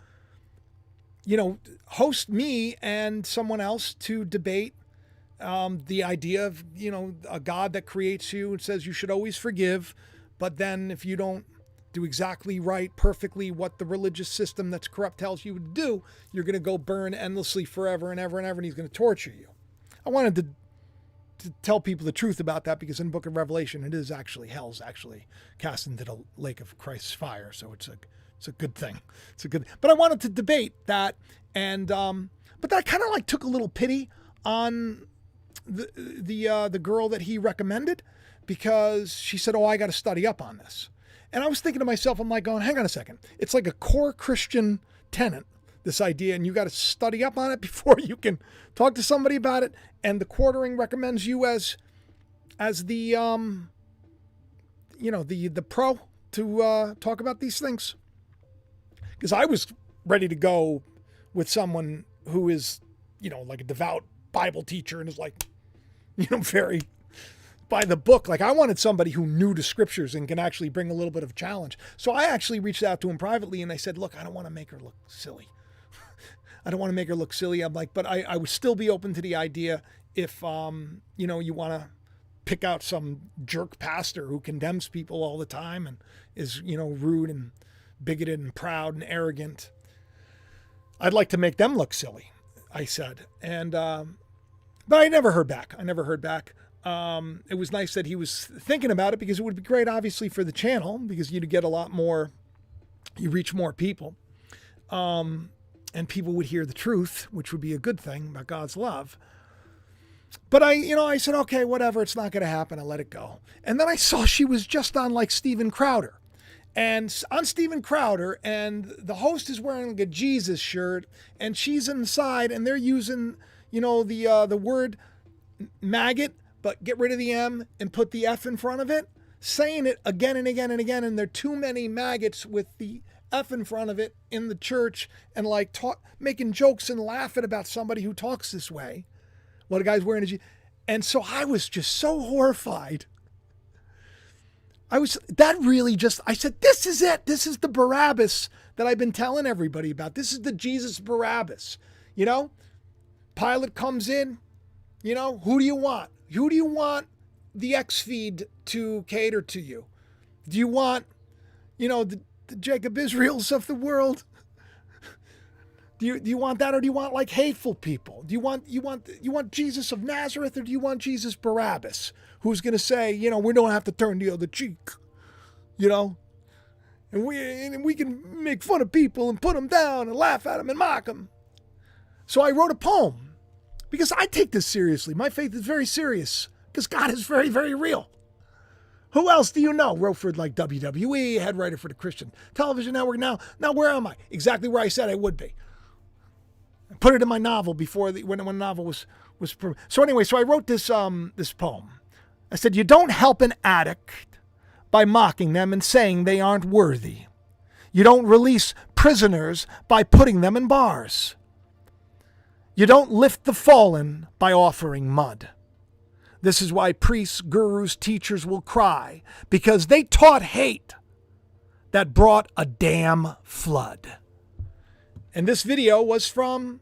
host me and someone else to debate the idea of, a God that creates you and says you should always forgive, but then if you don't do exactly right, perfectly what the religious system that's corrupt tells you to do, you're going to go burn endlessly forever and ever and ever, and he's going to torture you. I wanted to tell people the truth about that, because in the book of Revelation, it is actually, hell's actually cast into the lake of Christ's fire. So it's a good thing. But I wanted to debate that. And, but that kind of like took a little pity on the girl that he recommended, because she said, I got to study up on this. And I was thinking to myself, I'm like going, hang on a second. It's like a core Christian tenet, this idea, and you got to study up on it before you can talk to somebody about it. And the quartering recommends you as the, the pro to talk about these things. Because I was ready to go with someone who is, like a devout Bible teacher and is like, very by the book. Like, I wanted somebody who knew the scriptures and can actually bring a little bit of challenge. So I actually reached out to him privately and I said, look, I don't want to make her look silly. I'm like, but I would still be open to the idea if, you want to pick out some jerk pastor who condemns people all the time and is, rude and bigoted and proud and arrogant. I'd like to make them look silly, I said. And, but I never heard back. It was nice that he was thinking about it, because it would be great, obviously, for the channel, because you'd get a lot more, you reach more people, and people would hear the truth, which would be a good thing about God's love. But I said, okay, whatever, it's not going to happen. I let it go. And then I saw she was just on like Steven Crowder. And on Steven Crowder, and the host is wearing like a Jesus shirt, and she's inside, and they're using, the word maggot, but get rid of the M and put the F in front of it, saying it again and again and again. And there are too many maggots with the F in front of it in the church, and like making jokes and laughing about somebody who talks this way. Well, the guy's wearing and so I was just so horrified. I said, this is it. This is the Barabbas that I've been telling everybody about. This is the Jesus Barabbas. Pilate comes in, who do you want? Who do you want the X feed to cater to you? Do you want, the Jacob Israels of the world? Do you want that, or do you want like hateful people? Do you want Jesus of Nazareth, or do you want Jesus Barabbas, who's going to say, we don't have to turn the other cheek, and we can make fun of people and put them down and laugh at them and mock them. So I wrote a poem, because I take this seriously. My faith is very serious, because God is very, very real. Who else do you know? Wrote for like WWE, head writer for the Christian Television Network. Now where am I? Exactly where I said I would be. I put it in my novel when the novel was. So anyway, so I wrote this poem. I said, you don't help an addict by mocking them and saying they aren't worthy. You don't release prisoners by putting them in bars. You don't lift the fallen by offering mud. This is why priests, gurus, teachers will cry, because they taught hate that brought a damn flood. And this video was from,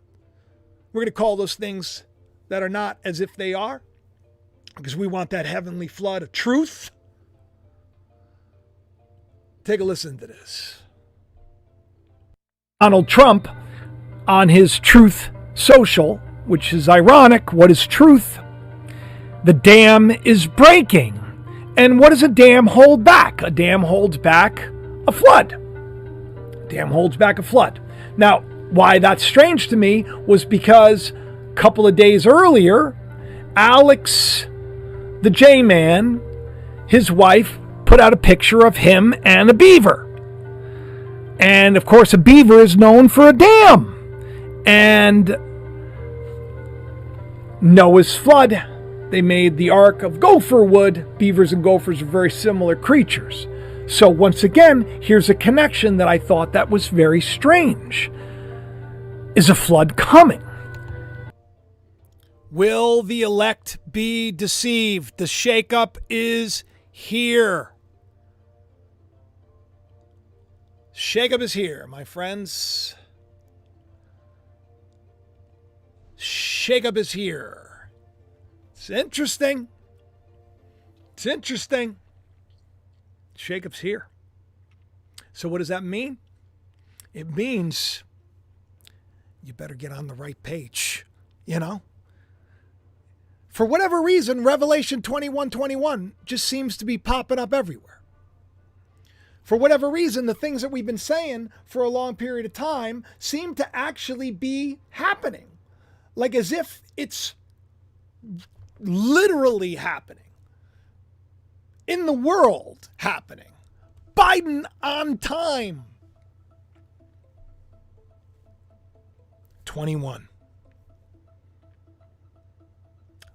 we're going to call those things that are not as if they are, because we want that heavenly flood of truth. Take a listen to this. Donald Trump, on his Truth Social, which is ironic. What is truth? The dam is breaking. And what does a dam hold back? A dam holds back a flood. A dam holds back a flood. Now, why that's strange to me was because a couple of days earlier, Alex, the J-Man, his wife, put out a picture of him and a beaver. And, of course, a beaver is known for a dam. And Noah's flood, they made the Ark of gopher wood. Beavers and gophers are very similar creatures. So once again, here's a connection that I thought that was very strange. Is a flood coming? Will the elect be deceived? The shakeup is here. Shakeup is here, my friends. Shakeup is here. It's interesting. It's interesting. Shakeup's here. So what does that mean? It means you better get on the right page, you know? For whatever reason, Revelation 21:21 just seems to be popping up everywhere. For whatever reason, the things that we've been saying for a long period of time seem to actually be happening. Like as if it's literally happening. In the world happening. Biden on time. 21.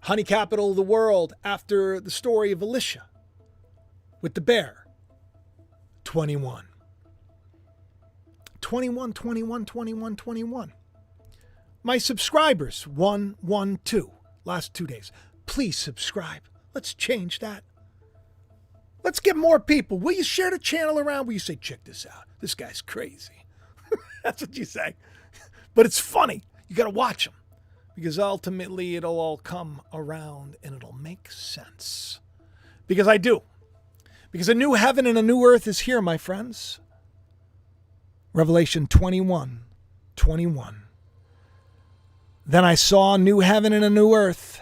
Honey capital of the world after the story of Elisha with the bear. 21. 21, 21, 21, 21. My subscribers, 112, last 2 days. Please subscribe. Let's change that. Let's get more people. Will you share the channel around? Will you say, check this out? This guy's crazy. That's what you say. But it's funny. You got to watch them. Because ultimately it'll all come around and it'll make sense. Because I do. Because a new heaven and a new earth is here, my friends. Revelation 21:21. Then I saw a new heaven and a new earth.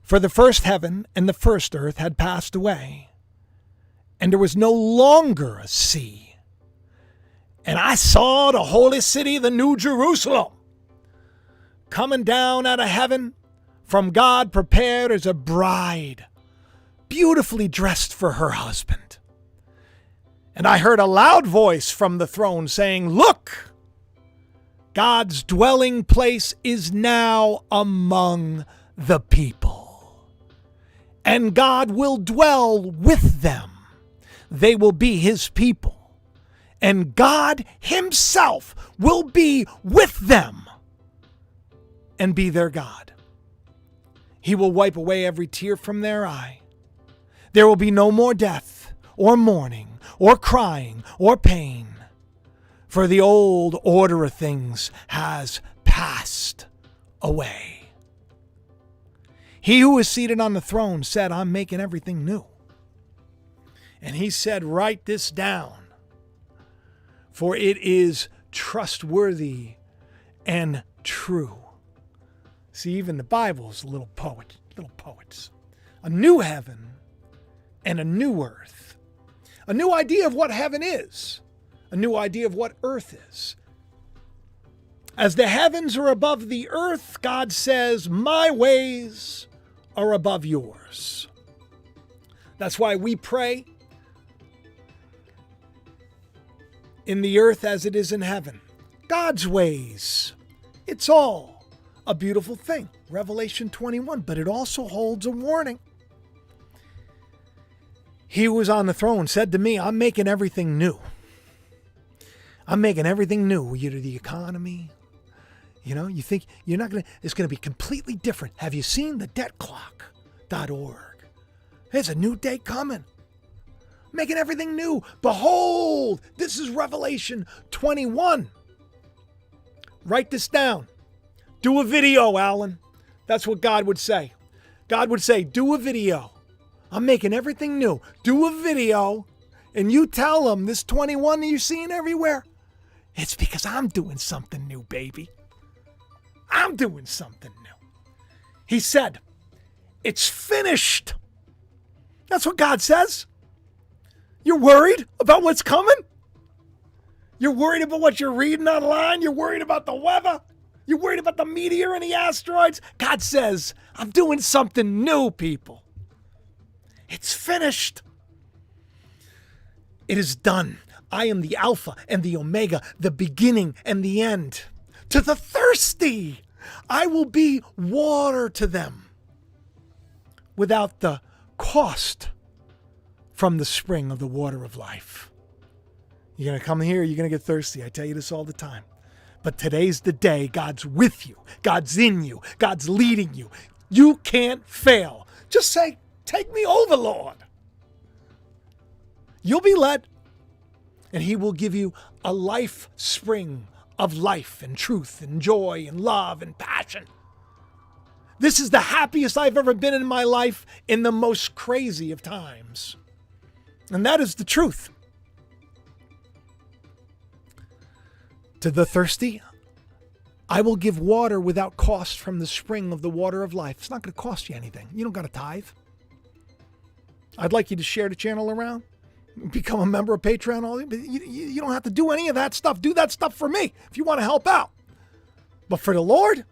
For the first heaven and the first earth had passed away. And there was no longer a sea. And I saw the holy city, the new Jerusalem, coming down out of heaven from God, prepared as a bride, beautifully dressed for her husband. And I heard a loud voice from the throne saying, look, God's dwelling place is now among the people. And God will dwell with them. They will be his people. And God himself will be with them and be their God. He will wipe away every tear from their eye. There will be no more death or mourning or crying or pain, for the old order of things has passed away. He who is seated on the throne said, I'm making everything new. And he said, write this down, for it is trustworthy and true. See, even the Bible is little poets. A new heaven and a new earth. A new idea of what heaven is. A new idea of what earth is. As the heavens are above the earth, God says, my ways are above yours. That's why we pray in the earth as it is in heaven. God's ways. It's all a beautiful thing. Revelation 21. But it also holds a warning. He who was on the throne said to me, I'm making everything new. I'm making everything new. You know, the economy. You know, you think you're not going to, it's going to be completely different. Have you seen the debtclock.org? There's a new day coming. Making everything new. Behold, this is Revelation 21. Write this down. Do a video, Alan. That's what God would say. God would say, do a video. I'm making everything new. Do a video, and you tell them this 21 that you're seeing everywhere, it's because I'm doing something new, baby. I'm doing something new. He said, it's finished. That's what God says. You're worried about what's coming? You're worried about what you're reading online? You're worried about the weather? You're worried about the meteor and the asteroids? God says, I'm doing something new, people. It's finished. It is done. I am the Alpha and the Omega, the beginning and the end. To the thirsty, I will be water to them without the cost from the spring of the water of life. You're going to come here, you're going to get thirsty. I tell you this all the time. But today's the day. God's with you. God's in you. God's leading you. You can't fail. Just say, take me over, Lord. You'll be led. And he will give you a life spring of life and truth and joy and love and passion. This is the happiest I've ever been in my life in the most crazy of times. And that is the truth. To the thirsty, I will give water without cost from the spring of the water of life. It's not going to cost you anything. You don't got to tithe. I'd like you to share the channel around. Become a member of Patreon. You don't have to do any of that stuff. Do that stuff for me if you want to help out. But for the Lord,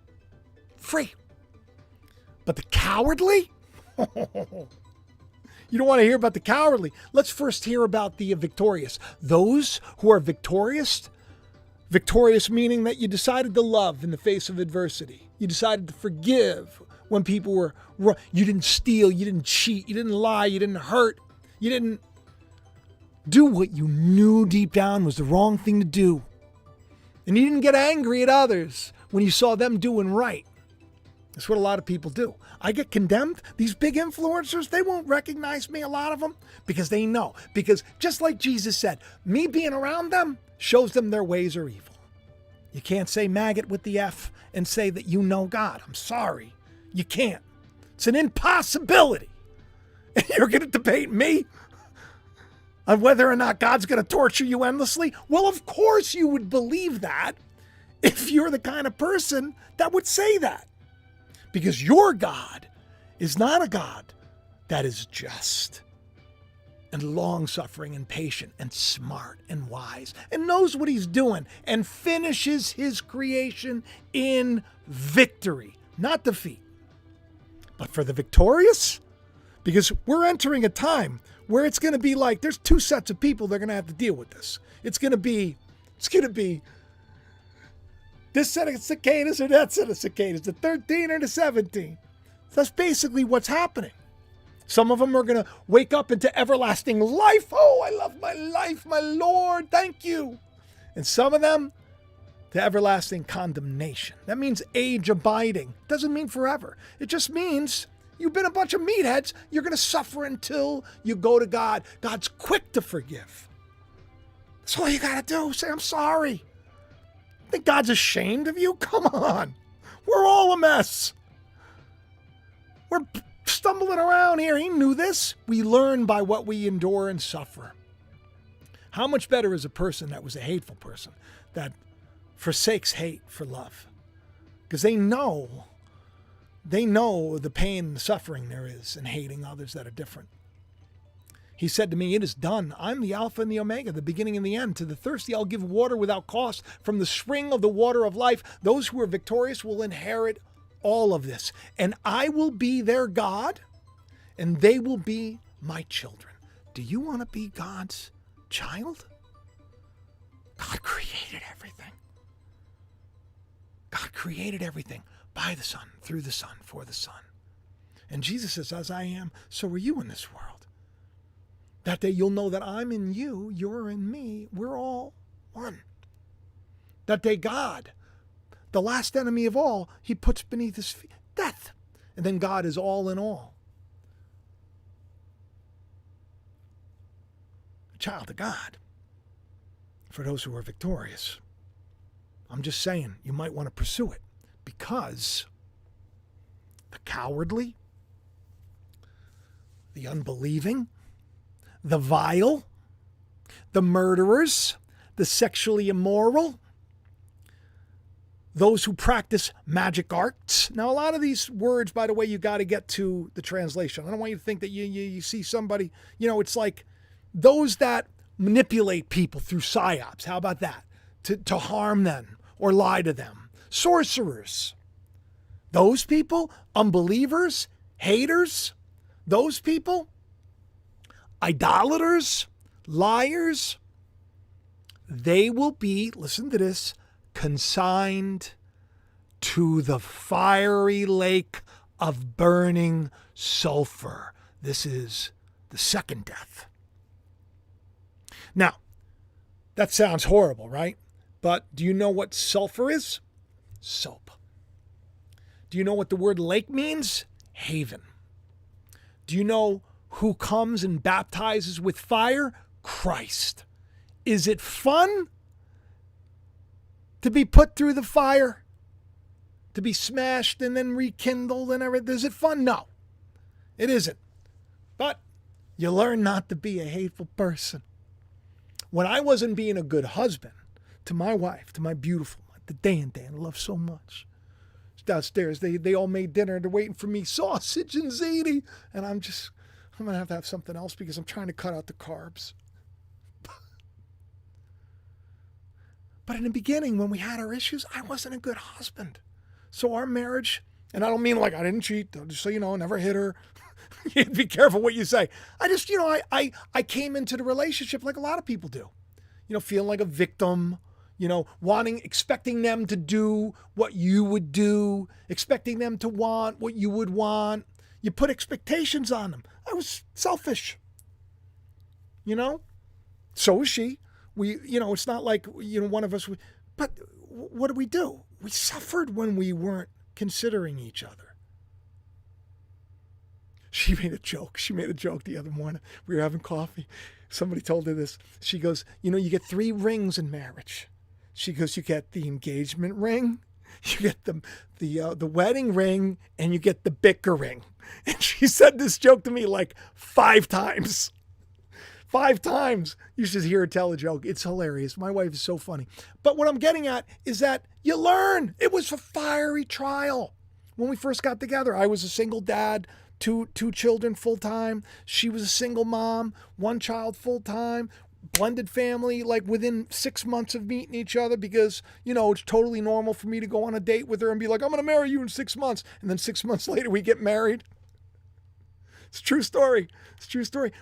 free. But the cowardly? You don't want to hear about the cowardly. Let's first hear about the victorious. Those who are victorious meaning that you decided to love in the face of adversity. You decided to forgive when people were wrong. You didn't steal, you didn't cheat, you didn't lie, you didn't hurt, you didn't do what you knew deep down was the wrong thing to do. And you didn't get angry at others when you saw them doing right. That's what a lot of people do. I get condemned. These big influencers, they won't recognize me, a lot of them, because they know. Because just like Jesus said, me being around them shows them their ways are evil. You can't say maggot with the F and say that you know God. I'm sorry. You can't. It's an impossibility. And you're going to debate me on whether or not God's going to torture you endlessly? Well, of course you would believe that if you're the kind of person that would say that. Because your God is not a God that is just and long-suffering and patient and smart and wise and knows what he's doing and finishes his creation in victory, not defeat. But for the victorious, because we're entering a time where it's going to be like there's two sets of people that are going to have to deal with this. It's going to be this set of cicadas or that set of cicadas, the 13 or the 17. That's basically what's happening. Some of them are going to wake up into everlasting life. Oh, I love my life, my Lord, thank you. And some of them to everlasting condemnation. That means age abiding. Doesn't mean forever. It just means you've been a bunch of meatheads. You're going to suffer until you go to God. God's quick to forgive. That's all you got to do. Say, I'm sorry. Think God's ashamed of you? Come on. We're all a mess. We're stumbling around here. He knew this. We learn by what we endure and suffer. How much better is a person that was a hateful person that forsakes hate for love? Because they know the pain and the suffering there is in hating others that are different. He said to me, it is done. I'm the Alpha and the Omega, the beginning and the end. To the thirsty, I'll give water without cost from the spring of the water of life. Those who are victorious will inherit all of this. And I will be their God, and they will be my children. Do you want to be God's child? God created everything. God created everything by the Son, through the Son, for the Son. And Jesus says, as I am, so are you in this world. That day you'll know that I'm in you, you're in me, we're all one. That day God, the last enemy of all, he puts beneath his feet death. And then God is all in all. A child of God. For those who are victorious. I'm just saying, you might want to pursue it. Because the cowardly, the unbelieving, the vile, the murderers, the sexually immoral, those who practice magic arts. Now, a lot of these words, by the way, you got to get to the translation. I don't want you to think that you see somebody, it's like those that manipulate people through psyops. How about that? To harm them or lie to them. Sorcerers. Those people, unbelievers, haters, those people, idolaters, liars, they will be, listen to this, consigned to the fiery lake of burning sulfur. This is the second death. Now, that sounds horrible, right? But do you know what sulfur is? Soap. Do you know what the word lake means? Haven. Do you know who comes and baptizes with fire? Christ. Is it fun to be put through the fire? To be smashed and then rekindled and everything? Is it fun? No, it isn't. But you learn not to be a hateful person. When I wasn't being a good husband to my wife, to my beautiful, the Dan I love so much. Downstairs, they all made dinner. They're waiting for me, sausage and ziti. And I'm going to have something else because I'm trying to cut out the carbs. But in the beginning, when we had our issues, I wasn't a good husband. So our marriage, and I don't mean like I didn't cheat, just so you know, never hit her. Be careful what you say. I just, I came into the relationship like a lot of people do. Feeling like a victim, expecting them to do what you would do, expecting them to want what you would want. You put expectations on them. I was selfish. So was she. It's not like, one of us, but what do? We suffered when we weren't considering each other. She made a joke. The other morning. We were having coffee. Somebody told her this. She goes, you get 3 rings in marriage. She goes, you get the engagement ring, you get the wedding ring, and you get the bicker ring. And she said this joke to me like 5 times. 5 times. You should hear her tell a joke. It's hilarious. My wife is so funny. But what I'm getting at is that you learn. It was a fiery trial. When we first got together, I was a single dad, two children full-time. She was a single mom, 1 child full-time, blended family, like within 6 months of meeting each other because, it's totally normal for me to go on a date with her and be like, I'm going to marry you in 6 months. And then 6 months later, we get married. It's a true story.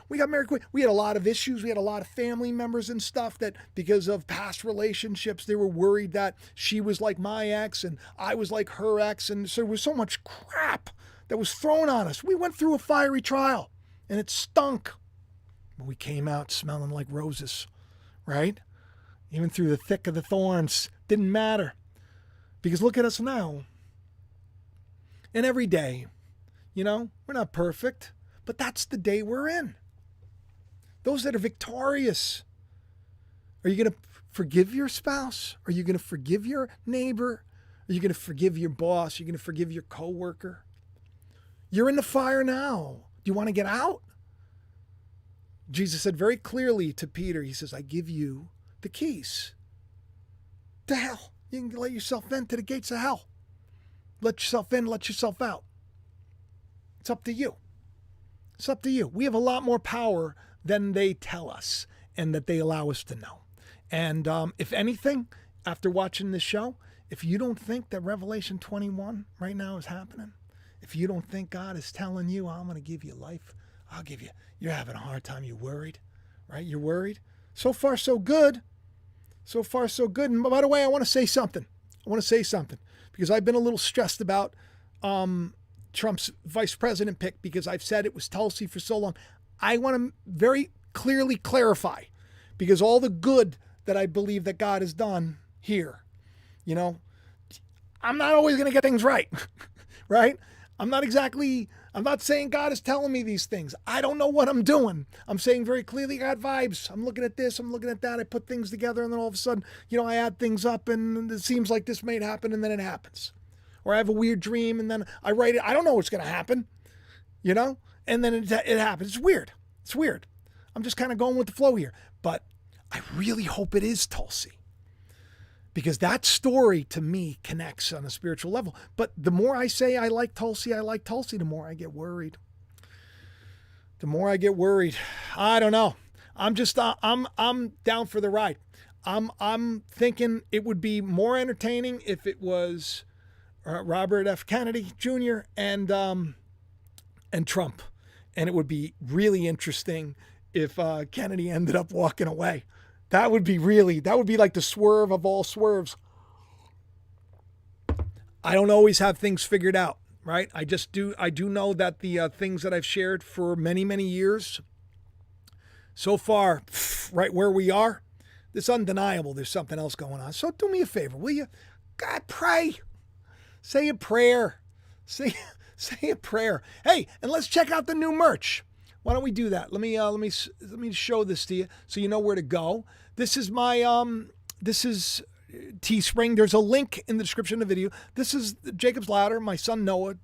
We got married quick. We had a lot of issues. We had a lot of family members and stuff that because of past relationships, they were worried that she was like my ex and I was like her ex. And so there was so much crap that was thrown on us. We went through a fiery trial and it stunk. But we came out smelling like roses, right? Even through the thick of the thorns. Didn't matter. Because look at us now. And every day, we're not perfect. But that's the day we're in. Those that are victorious. Are you going to forgive your spouse? Are you going to forgive your neighbor? Are you going to forgive your boss? Are you going to forgive your coworker? You're in the fire now. Do you want to get out? Jesus said very clearly to Peter, he says, I give you the keys to hell. You can let yourself into the gates of hell. Let yourself in, let yourself out. It's up to you. It's up to you. We have a lot more power than they tell us and that they allow us to know. And if anything, after watching this show, if you don't think that Revelation 21 right now is happening, if you don't think God is telling you, I'm going to give you life, I'll give you, you're having a hard time, you're worried, right? You're worried. So far, so good. So far, so good. And by the way, I want to say something because I've been a little stressed about Trump's vice president pick because I've said it was Tulsi for so long. I want to very clearly clarify because all the good that I believe that God has done here, I'm not always going to get things right, right? I'm not saying God is telling me these things. I don't know what I'm doing. I'm saying very clearly, I got vibes. I'm looking at this, I'm looking at that. I put things together and then all of a sudden, I add things up and it seems like this may happen and then it happens. Or I have a weird dream and then I write it. I don't know what's going to happen, and then it happens. It's weird. I'm just kind of going with the flow here. But I really hope it is Tulsi. Because that story to me connects on a spiritual level. But the more I say I like Tulsi, the more I get worried. I don't know. I'm just, I'm down for the ride. I'm thinking it would be more entertaining if it was Robert F. Kennedy Jr. and Trump. And it would be really interesting if Kennedy ended up walking away. That would be like the swerve of all swerves. I don't always have things figured out, right? I do know that the things that I've shared for many, many years, so far, right where we are, it's undeniable there's something else going on. So do me a favor, will you? God, pray. Say a prayer. Say a prayer. Hey, and let's check out the new merch. Why don't we do that? Let me show this to you so you know where to go. This is my this is Teespring. There's a link in the description of the video. This is Jacob's Ladder. My son Noah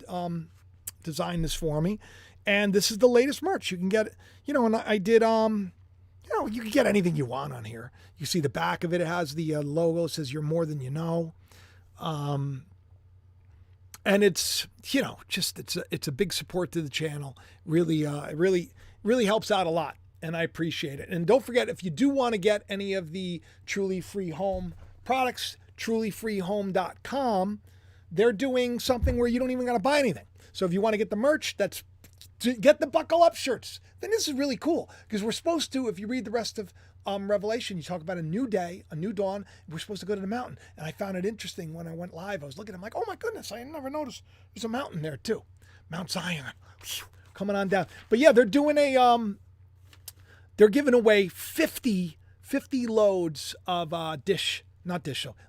designed this for me, and this is the latest merch. You can get, and I did you can get anything you want on here. You see the back of it. It has the logo. It says "You're more than you know," and it's it's a big support to the channel. Really, really helps out a lot, and I appreciate it. And don't forget, if you do want to get any of the Truly Free Home products, trulyfreehome.com, they're doing something where you don't even got to buy anything. So if you want to get the merch, that's to get the buckle up shirts. Then this is really cool because we're supposed to, if you read the rest of Revelation, you talk about a new day, a new dawn. We're supposed to go to the mountain. And I found it interesting when I went live. I was looking, I'm like, oh my goodness, I never noticed there's a mountain there too. Mount Zion, coming on down. But yeah, they're doing they're giving away 50 loads of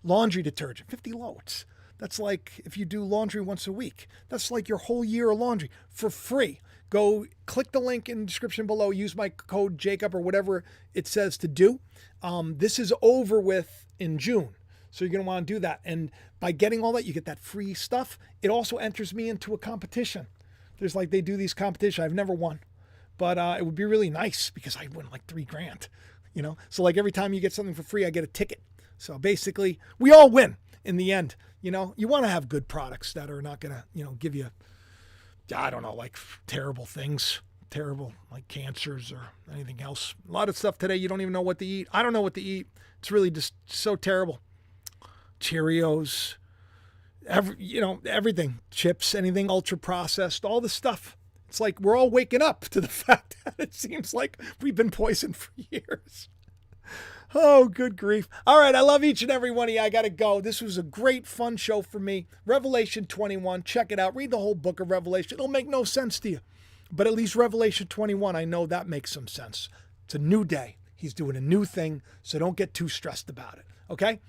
laundry detergent, 50 loads. That's like if you do laundry once a week. That's like your whole year of laundry for free. Go click the link in the description below. Use my code Jacob or whatever it says to do. This is over with in June. So you're going to want to do that. And by getting all that, you get that free stuff. It also enters me into a competition. They do these competitions. I've never won. But it would be really nice because I'd win like $3,000, So like every time you get something for free, I get a ticket. So basically, we all win in the end. You want to have good products that are not going to, give you, I don't know, like terrible things, like cancers or anything else. A lot of stuff today, you don't even know what to eat. I don't know what to eat. It's really just so terrible. Cheerios, everything, chips, anything ultra processed, all this stuff. It's like we're all waking up to the fact that it seems like we've been poisoned for years. Oh, good grief. All right, I love each and every one of you. I got to go. This was a great, fun show for me. Revelation 21, check it out. Read the whole book of Revelation. It'll make no sense to you. But at least Revelation 21, I know that makes some sense. It's a new day. He's doing a new thing, so don't get too stressed about it, okay?